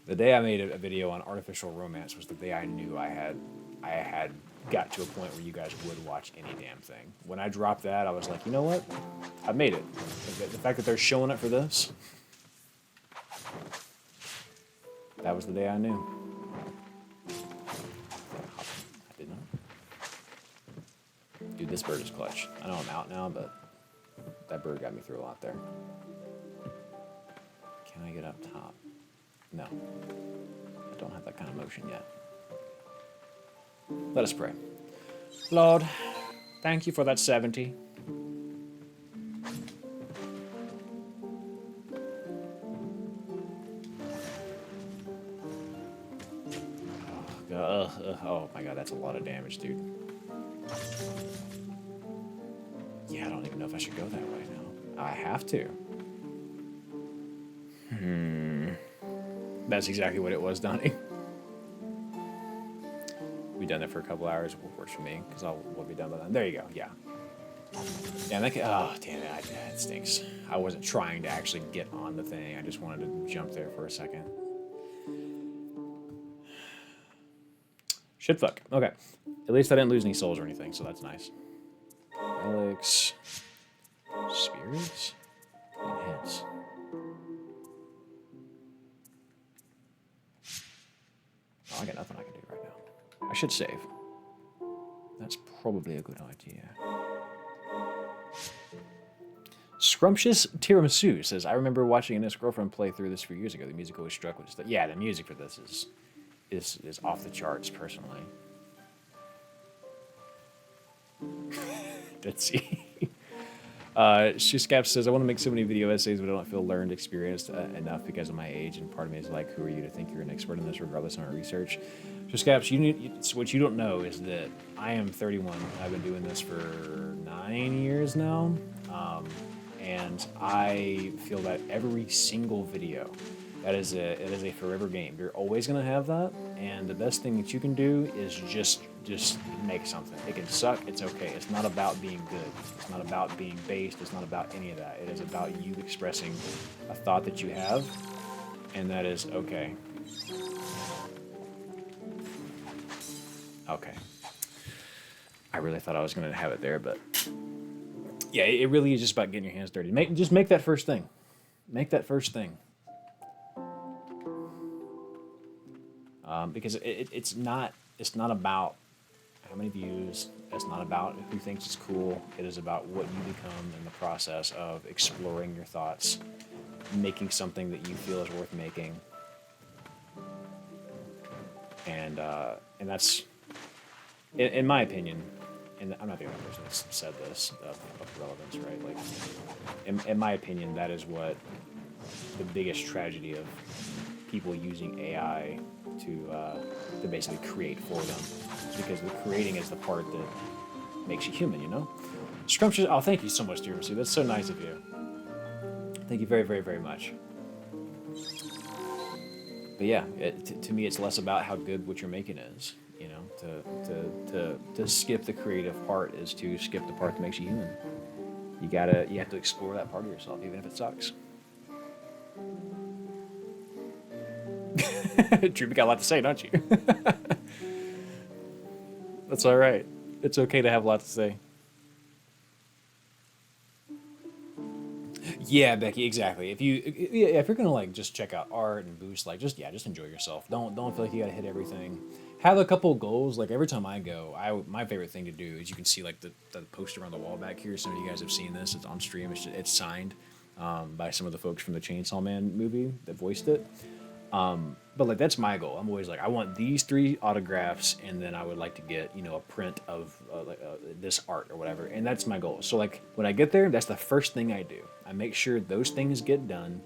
The day I made a video on artificial romance was the day I knew I had got to a point where you guys would watch any damn thing. When I dropped that, I was like, you know what? I made it. The fact that they're showing up for this, that was the day I knew. I did not. Dude, this bird is clutch. I know I'm out now, but that bird got me through a lot there. Can I get up top? No. I don't have that kind of motion yet. Let us pray. Lord, thank you for that 70. Oh my god, that's a lot of damage, dude. Yeah, I don't even know if I should go that way now. I have to. That's exactly what it was, Donnie. We've done it for a couple hours. It works for me, because we'll be done by then. There you go, yeah. Yeah, that oh, damn it, that stinks. I wasn't trying to actually get on the thing. I just wanted to jump there for a second. Shit fuck. Okay. At least I didn't lose any souls or anything, so that's nice. Relics. Spirits? And heads. Oh, I got nothing I can do right now. I should save. That's probably a good idea. Scrumptious Tiramisu says, I remember watching an ex-girlfriend play through this 4 years ago. The music always struck with stuff. Yeah, the music for this is off the charts, personally. Let's see. Shoescap says, I want to make so many video essays, but I don't feel learned, experienced enough because of my age. And part of me is like, who are you to think you're an expert in this, regardless of my research? Shoescaps, what you don't know is that I am 31. I've been doing this for 9 years now. And I feel that every single video, it is a forever game. You're always going to have that. And the best thing that you can do is just make something. It can suck. It's okay. It's not about being good. It's not about being based. It's not about any of that. It is about you expressing a thought that you have, and that is okay. Okay. I really thought I was going to have it there, but yeah, it really is just about getting your hands dirty. Just make that first thing. Make that first thing. Because it's not about how many views. It's not about who thinks it's cool. It is about what you become in the process of exploring your thoughts, making something that you feel is worth making, and that's, in my opinion, and I'm not the only person that's said this of relevance, right? Like, in my opinion, that is what the biggest tragedy of people using AI to basically create for them. It's because the creating is the part that makes you human, you know? Scrumptious, oh, thank you so much, dear Sue. That's so nice of you. Thank you very, very, very much. But yeah, to me, it's less about how good what you're making is. You know, to skip the creative part is to skip the part that makes you human. You have to explore that part of yourself, even if it sucks. Drew, you got a lot to say, don't you? That's all right. It's okay to have a lot to say. Yeah, Becky, exactly. If you're gonna like just check out art and boost, like just enjoy yourself. Don't feel like you gotta hit everything. Have a couple of goals. Like every time I go, my favorite thing to do is you can see like the poster on the wall back here. Some of you guys have seen this. It's on stream. It's signed by some of the folks from the Chainsaw Man movie that voiced it. But like that's my goal. I'm always like, I want these 3 autographs, and then I would like to get a print of this art or whatever, and that's my goal. So like when I get there, that's the first thing I do. I make sure those things get done.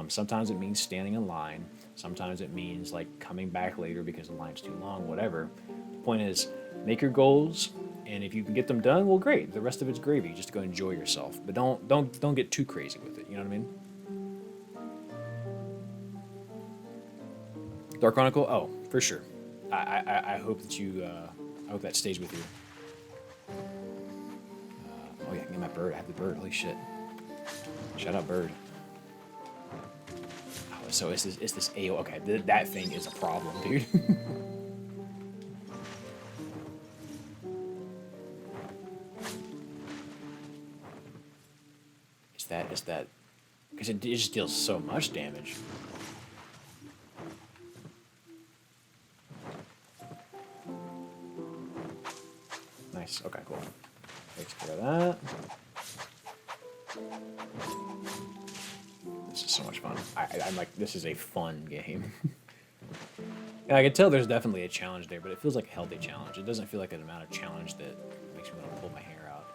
Sometimes it means standing in line. Sometimes it means like coming back later because the line's too long. Whatever. The point is, make your goals, and if you can get them done, well, great. The rest of it's gravy. Just go enjoy yourself, but don't get too crazy with it. You know what I mean? Dark Chronicle? Oh, for sure. I hope that I hope that stays with you. Oh yeah, I can get my bird. I have the bird. Holy shit. Shout out bird. Oh, so it's this AO. Okay, that thing is a problem, dude. It's that, because it just deals so much damage. Nice. Okay, cool. Takes care of that. This is so much fun. I'm like, this is a fun game. Yeah, I can tell there's definitely a challenge there, but it feels like a healthy challenge. It doesn't feel like an amount of challenge that makes me want to pull my hair out.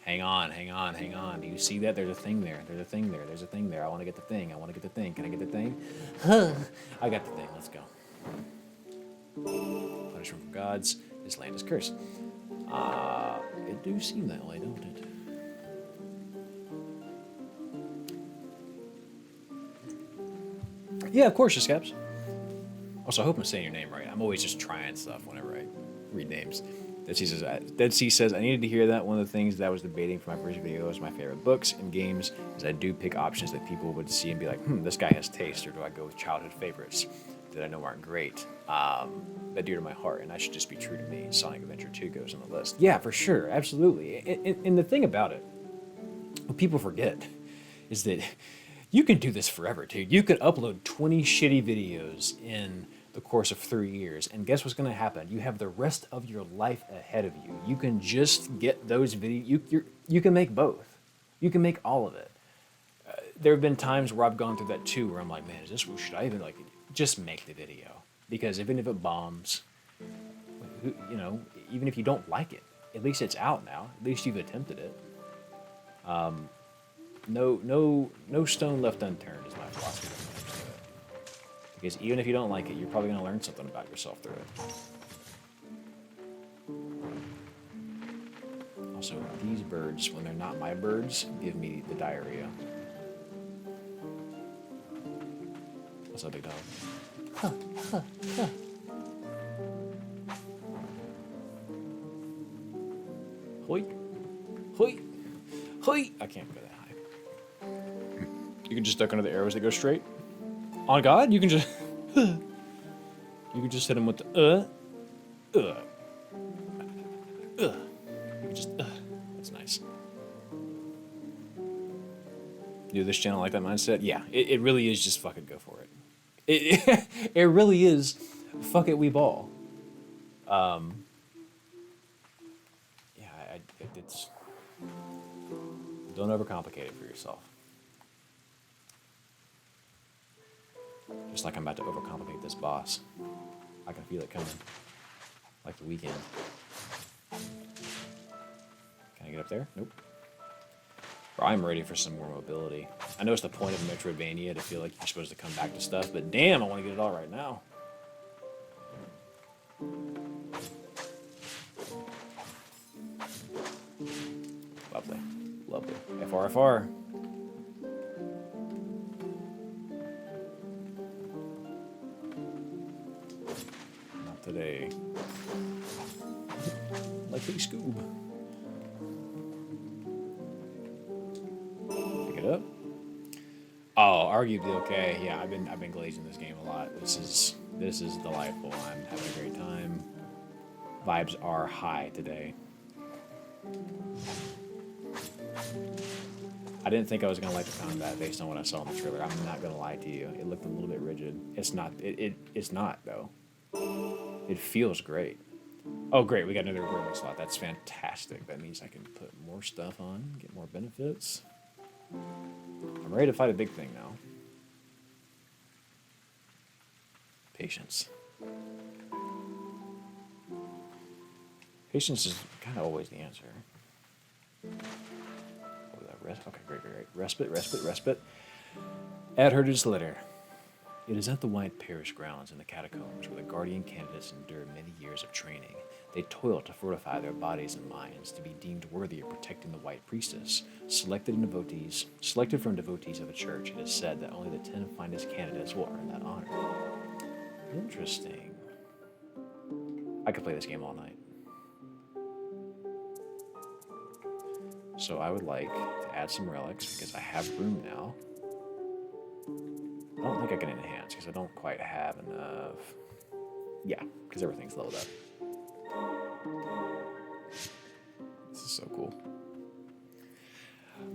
Hang on, hang on, hang on. Do you see that? There's a thing there. There's a thing there. There's a thing there. I want to get the thing. I want to get the thing. Can I get the thing? I got the thing. Let's go. Punishment from gods. This land is cursed. It do seem that way, don't it? Yeah, of course, Scaps. Also, I hope I'm saying your name right. I'm always just trying stuff whenever I read names. Dead Sea says, I needed to hear that. One of the things that I was debating for my first video is my favorite books and games is I do pick options that people would see and be like, this guy has taste, or do I go with childhood favorites that I know aren't great, that dear to my heart, and I should just be true to me. Sonic Adventure 2 goes on the list. Yeah, for sure, absolutely. And the thing about it, what people forget is that you can do this forever, dude. You could upload 20 shitty videos in the course of 3 years, and guess what's going to happen? You have the rest of your life ahead of you. You can just get those videos. You can make both. You can make all of it. There have been times where I've gone through that too, where I'm like, man, should I even just make the video? Because even if it bombs, even if you don't like it, at least it's out now. At least you've attempted it. No stone left unturned is my philosophy when it comes to it. Because even if you don't like it, you're probably going to learn something about yourself through it. Also, these birds, when they're not my birds, give me the diarrhea. What's up, big dog? Hoi. Hoi. Hoi. I can't go that high. You can just duck under the arrows that go straight. On God, you can just you can just hit him with the You can just That's nice. Do this channel like that mindset? Yeah, it really is just fucking go for it. It really is fuck it, we ball. It's don't overcomplicate it for yourself. Just like I'm about to overcomplicate this boss. I can feel it coming. Like the weekend. Can I get up there? Nope. Bro, I'm ready for some more mobility. I know it's the point of Metroidvania to feel like you're supposed to come back to stuff, but damn, I want to get it all right now. Lovely. Lovely. FRFR. Not today. Like a Scoob. Pick it up. Oh, arguably okay. Yeah, I've been glazing this game a lot. This is delightful. I'm having a great time. Vibes are high today. I didn't think I was gonna like the combat based on what I saw in the trailer. I'm not gonna lie to you. It looked a little bit rigid. It's not. It's not though. It feels great. Oh, great! We got another room slot. That's fantastic. That means I can put more stuff on, get more benefits. I'm ready to fight a big thing now. Patience. Patience is kind of always the answer. Okay, great. Respite. Add her to this letter. It is at the White Parish grounds in the catacombs where the guardian candidates endure many years of training. They toil to fortify their bodies and minds to be deemed worthy of protecting the White Priestess. Selected from devotees of the church, it is said that only the 10 finest candidates will earn that honor. Interesting. I could play this game all night. So I would like to add some relics because I have room now. I don't think I can enhance because I don't quite have enough. Yeah, because everything's leveled up. This is so cool.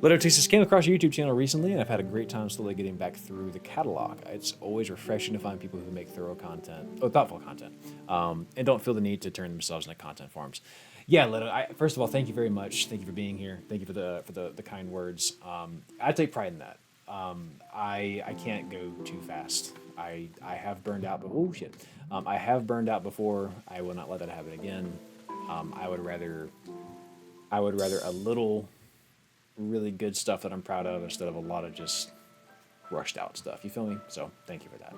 Letter Texas came across your YouTube channel recently, and I've had a great time slowly getting back through the catalog. It's always refreshing to find people who make thoughtful content, and don't feel the need to turn themselves into content farms. Yeah, Leto. First of all, thank you very much. Thank you for being here. Thank you for the kind words. I take pride in that. I can't go too fast. I have burned out, but oh shit, I have burned out before. I will not let that happen again. I would rather a little really good stuff that I'm proud of instead of a lot of just rushed out stuff. You feel me? So thank you for that.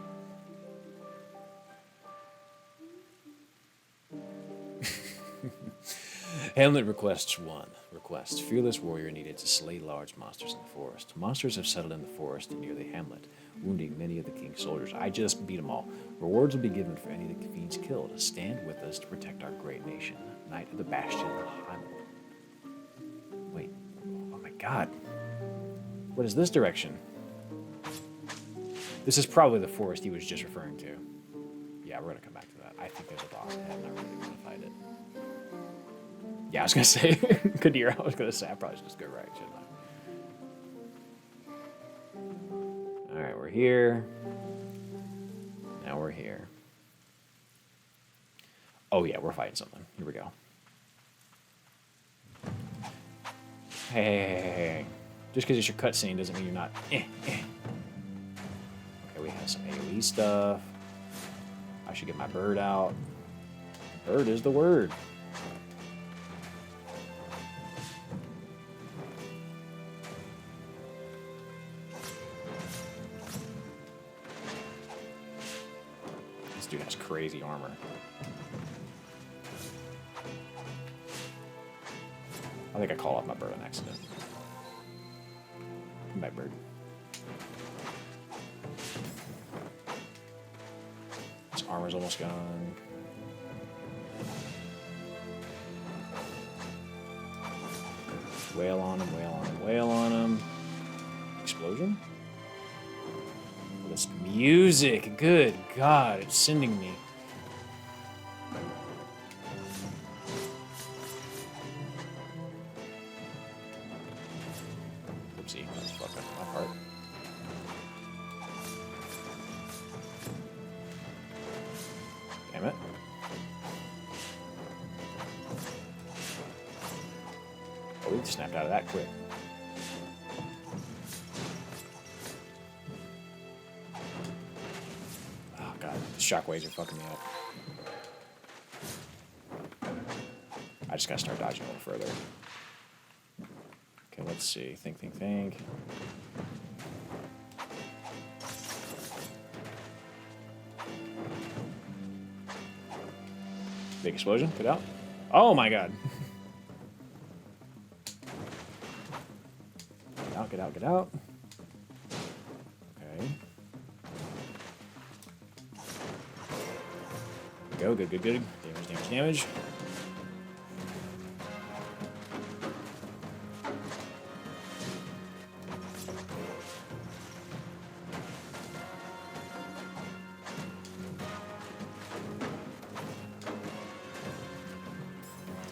Hamlet requests one. Request. Fearless warrior needed to slay large monsters in the forest. Monsters have settled in the forest near the hamlet, wounding many of the king's soldiers. I just beat them all. Rewards will be given for any of the fiends killed. Stand with us to protect our great nation. Knight of the Bastion of Heimel. Wait. Oh my god. What is this direction? This is probably the forest he was just referring to. Yeah, we're gonna come back to that. I think there's a boss ahead and I really want to fight it. Yeah, I was gonna say, Kadir, I was gonna say, I probably should just go right, shouldn't I? Alright, we're here. Now we're here. Oh yeah, we're fighting something. Here we go. Hey. Just because it's your cutscene doesn't mean you're not. Okay, we have some AoE stuff. I should get my bird out. Bird is the word. This dude has crazy armor. I think I called off my bird on accident. Come back, bird. His armor's almost gone. Wail on him, wail on him, wail on him. Explosion? This music, good God, it's sending me. Oopsie, that's fucked up my part. Damn it. Oh, we snapped out of that quick. Oh god, the shockwaves are fucking me up. I just gotta start dodging a little further. Okay, let's see. Think. Big explosion, get out. Oh my god. Get out. Okay. Go, good. Damage.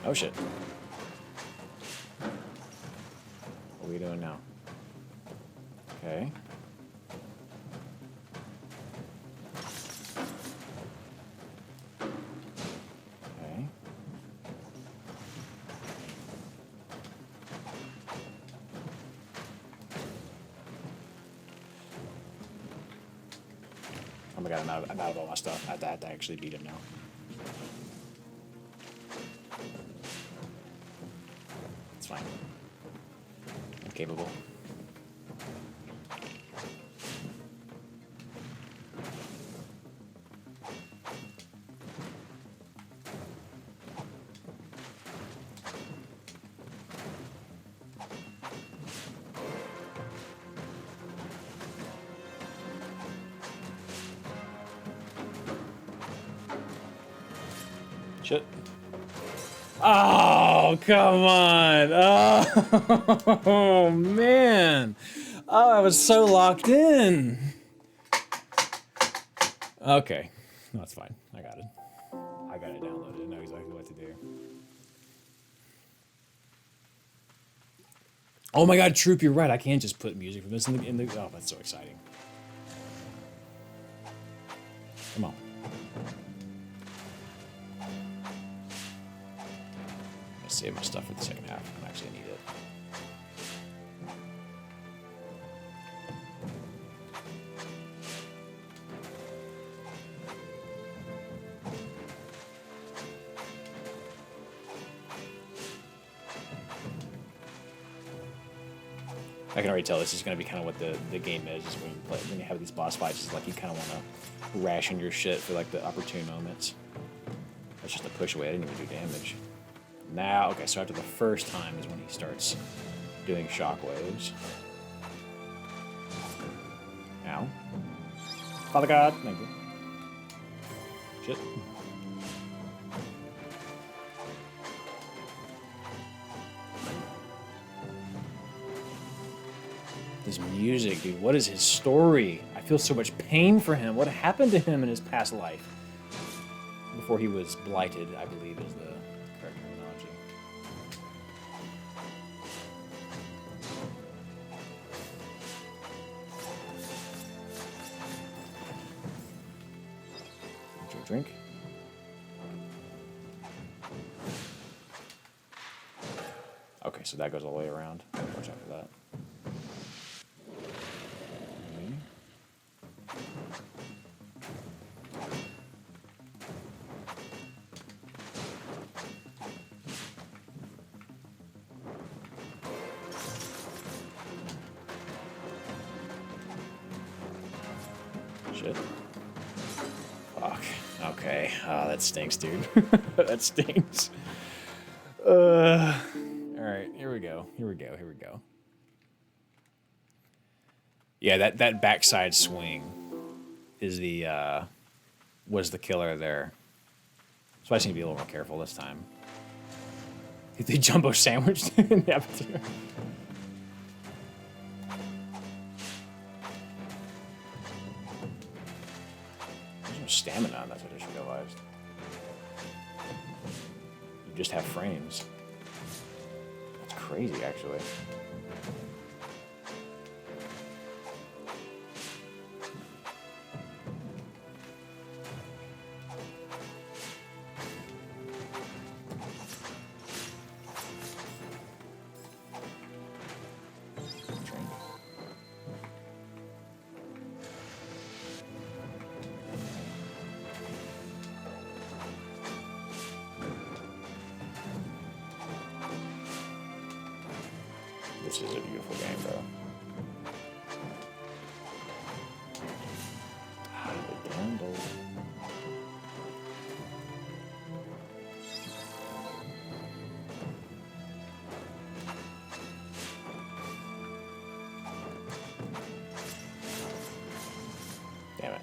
Oh shit. What are we doing now? Okay. Okay. Oh my god, I'm out of all my stuff. I have to actually beat him now. It's fine. I'm capable. Shit. Oh, come on. Oh, man. Oh, I was so locked in. Okay. No, it's fine. I got it. I got it downloaded. I know exactly what to do. Oh my god, Troop, you're right. I can't just put music from this in the oh, that's so exciting. Come on. Save my stuff for the second half. I actually need it. I can already tell this is going to be kind of what the game is when you have these boss fights. It's like you kind of want to ration your shit for like the opportune moments. That's just a push away. I didn't even do damage. Now, okay, so after the first time is when he starts doing shockwaves. Ow. Father God, thank you. Shit. This music, dude, what is his story? I feel so much pain for him. What happened to him in his past life? Before he was blighted, I believe is the correct terminology. Drink. Okay, so that goes all the way around. Watch out for that. Shit. Fuck. Okay. Oh, that stinks, dude. That stinks. Alright, here we go. Here we go. Here we go. Yeah, that backside swing is the, was the killer there. So I just need to be a little more careful this time. The jumbo sandwich in the aperture. There's no stamina on that, I just realized. You just have frames. That's crazy, actually. This is a beautiful game, bro. Ah, the damn bowl. Damn it.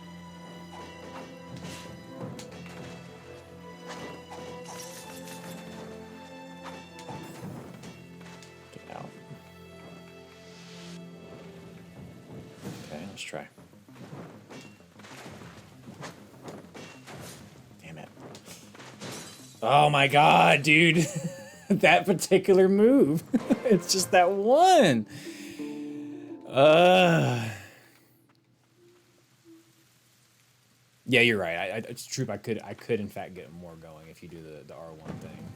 Get out. Okay, let's try. Damn it. Oh my god, dude. That particular move. It's just that one. Yeah, you're right. It's true. I could in fact get more going if you do the R1 thing.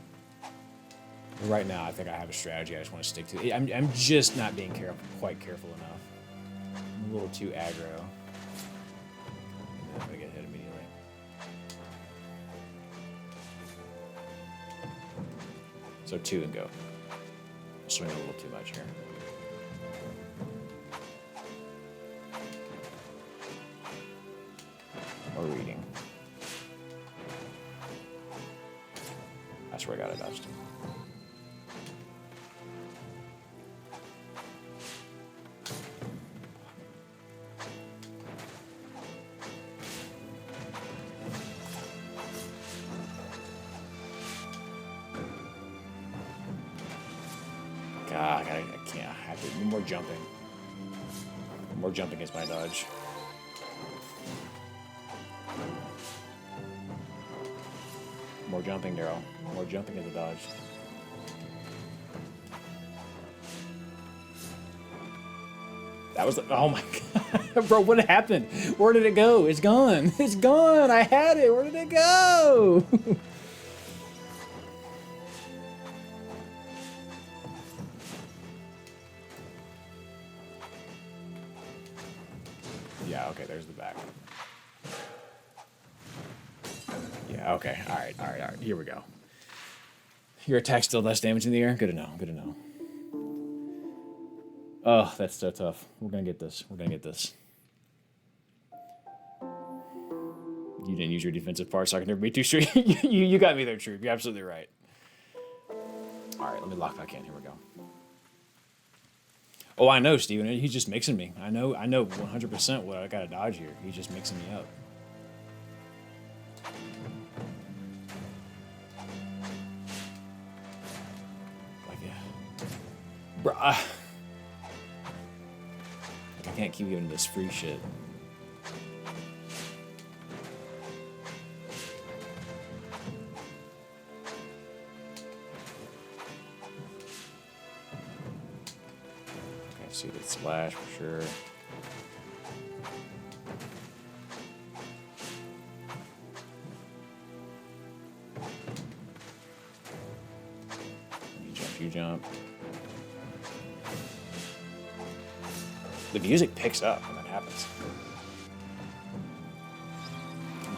But right now, I think I have a strategy I just want to stick to. I'm just not being quite careful enough. I'm a little too aggro. I'm gonna get hit immediately. So 2 and go. Swing a little too much here. Or reading. That's where I got it dodged. God, I can't. I have to do more jumping. More jumping is my dodge. More jumping, Daryl. More jumping is a dodge. That was, oh my god. Bro, what happened? Where did it go? It's gone. It's gone. I had it. Where did it go? Yeah, okay, there's the back. Yeah, okay. Alright, alright, alright. Here we go. Your attack still less damage in the air? Good to know, good to know. Oh, that's so tough. We're gonna get this. We're gonna get this. You didn't use your defensive part, so I can never be too sure. You got me there, Troop. You're absolutely right. Alright, let me lock back in. Here we go. Oh, I know, Steven. He's just mixing me. I know 100% what I gotta dodge here. He's just mixing me up. Like, yeah. Bruh. I can't keep giving this free shit. See the splash for sure. You jump. The music picks up when that happens.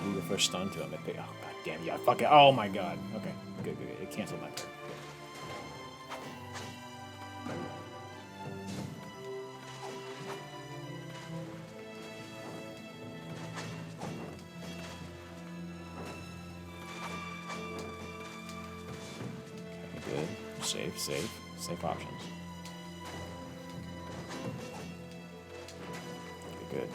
You do your first stun to him. Oh, god damn, yeah, fucking, oh my god. Okay, good. It canceled my turn. Safe options. Okay, good.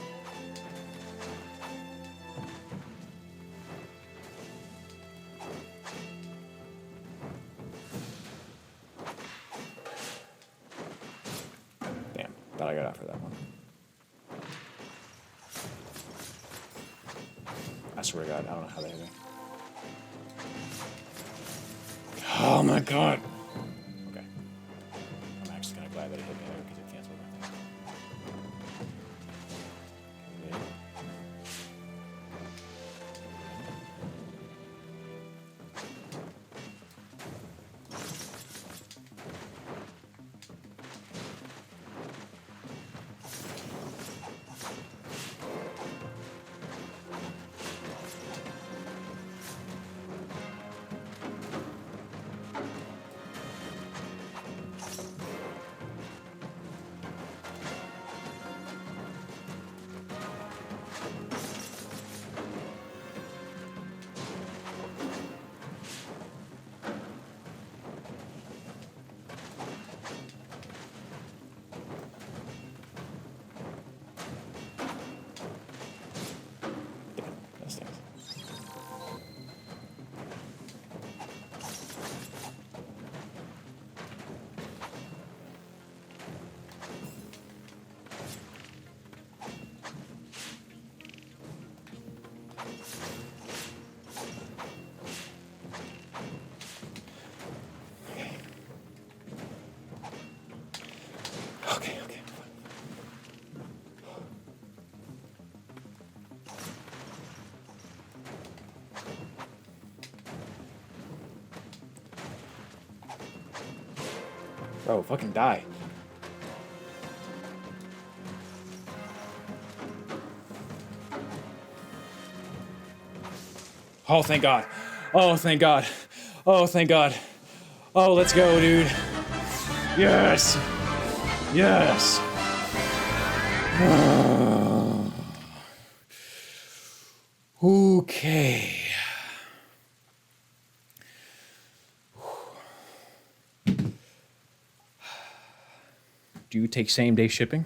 Damn, thought I got out for that one. I swear to God, I don't know how they hit me. Oh my god! That it hit me there because it canceled my thing. Bro, fucking die. Oh, thank God. Oh, thank God. Oh, thank God. Oh, let's go, dude. Yes. Yes. Okay. Do you take same-day shipping?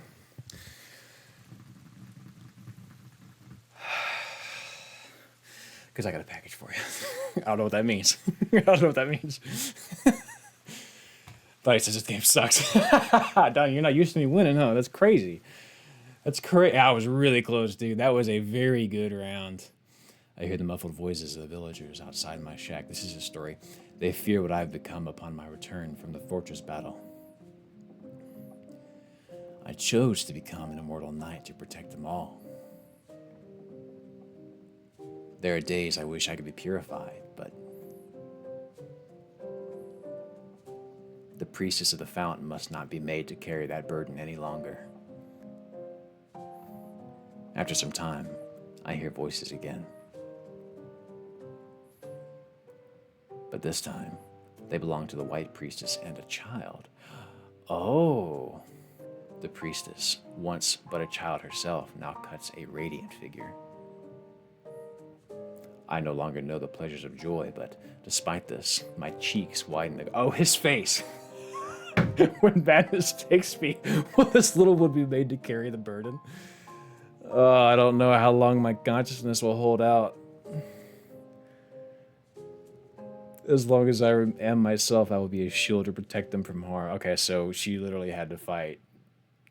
Because I got a package for you. I don't know what that means. I don't know what that means. But he says this game sucks. Don, you're not used to me winning, huh? That's crazy. That's crazy. I was really close, dude. That was a very good round. I hear the muffled voices of the villagers outside my shack. This is a story. They fear what I've become upon my return from the fortress battle. I chose to become an immortal knight to protect them all. There are days I wish I could be purified, but the priestess of the fountain must not be made to carry that burden any longer. After some time, I hear voices again. But this time, they belong to the white priestess and a child. Oh, the priestess, once but a child herself, now cuts a radiant figure. I no longer know the pleasures of joy, but despite this, my cheeks widen. Oh, his face! When madness takes me, will this little one be made to carry the burden? Oh, I don't know how long my consciousness will hold out. As long as I am myself, I will be a shield to protect them from harm. Okay, so she literally had to fight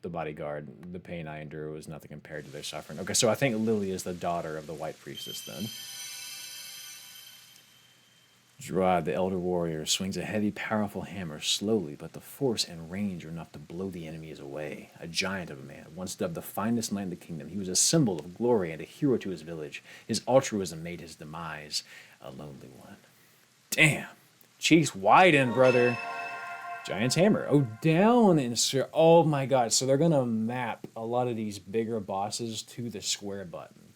the bodyguard. The pain I endure was nothing compared to their suffering. Okay, so I think Lily is the daughter of the white priestess then. Gerard, the elder warrior, swings a heavy, powerful hammer slowly, but the force and range are enough to blow the enemies away. A giant of a man, once dubbed the finest knight in the kingdom, he was a symbol of glory and a hero to his village. His altruism made his demise a lonely one. Damn. Cheeks widen, brother. Giant's hammer. Oh, down and oh my god. So they're going to map a lot of these bigger bosses to the square button.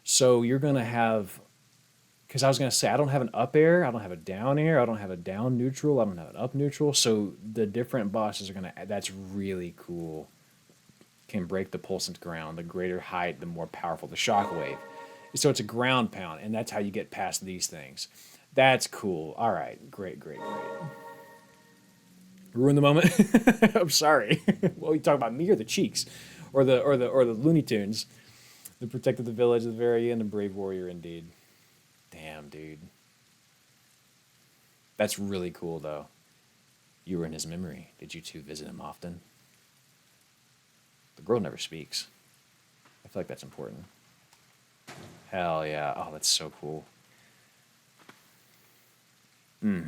So you're going to have... Because I was going to say, I don't have an up air, I don't have a down air, I don't have a down neutral, I don't have an up neutral. So the different bosses are going to... That's really cool. Can break the pulse into ground. The greater height, the more powerful the shockwave. So it's a ground pound, and that's how you get past these things. That's cool. All right. Great, great, great. Ruin the moment? I'm sorry. Well, you talk about me or the Cheeks? Or the Looney Tunes. The protected the village at the very end, a brave warrior indeed. Damn, dude. That's really cool, though. You were in his memory. Did you two visit him often? The girl never speaks. I feel like that's important. Hell yeah. Oh, that's so cool. All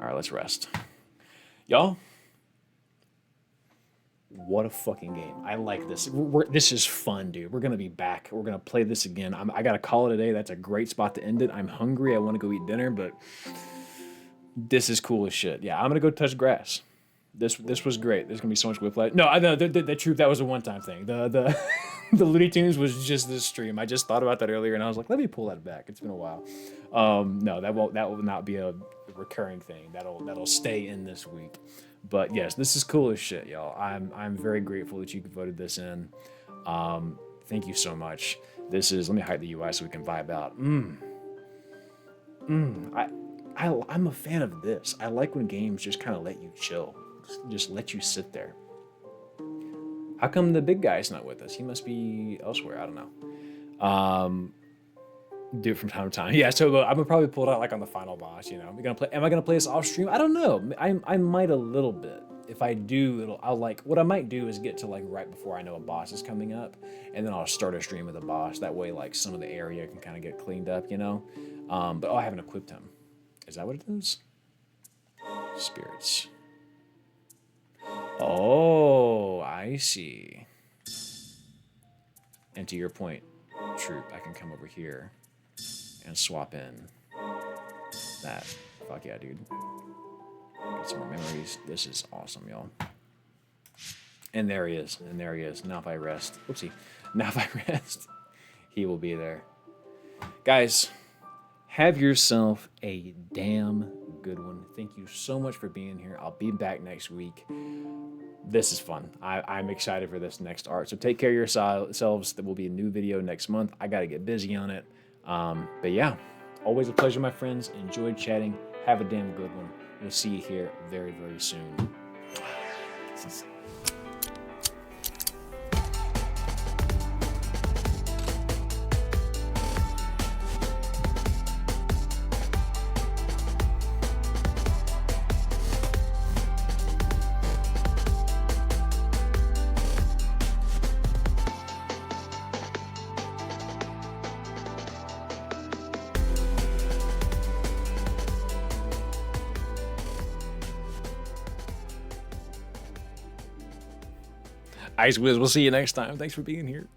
right, let's rest. Y'all, what a fucking game. I like this. This is fun, dude. We're going to be back. We're going to play this again. I got to call it a day. That's a great spot to end it. I'm hungry. I want to go eat dinner, but this is cool as shit. Yeah, I'm going to go touch grass. This was great. There's going to be so much whiplash. No, I know the truth, that was a one-time thing. The Looney Tunes was just this stream. I just thought about that earlier, and I was like, let me pull that back. It's been a while. No, that will not be a recurring thing. That'll stay in this week. But yes, this is cool as shit, y'all. I'm very grateful that you voted this in. Thank you so much. This is, let me hide the UI so we can vibe out. I'm a fan of this. I like when games just kind of let you chill. Just let you sit there. How come the big guy's not with us? He must be elsewhere. I don't know. Do it from time to time. Yeah, so I'm gonna probably pull it out like on the final boss. You know, am I gonna play this off stream? I don't know. I might a little bit. If I do, I'll like what I might do is get to like right before I know a boss is coming up, and then I'll start a stream with a boss. That way, like some of the area can kind of get cleaned up. You know. But I haven't equipped him. Is that what it is? Spirits. Oh, I see. And to your point, Troop, I can come over here and swap in that. Fuck yeah, dude. Get some more memories. This is awesome, y'all. And there he is. And there he is. Now if I rest. Whoopsie. Now if I rest, he will be there. Guys, have yourself a damn good one. Thank you so much for being here. I'll be back next week. This is fun. I'm excited for this next art. So take care of yourselves. There will be a new video next month. I got to get busy on it. But yeah, always a pleasure, my friends. Enjoyed chatting. Have a damn good one. We'll see you here very, very soon. Ice Wiz, we'll see you next time. Thanks for being here.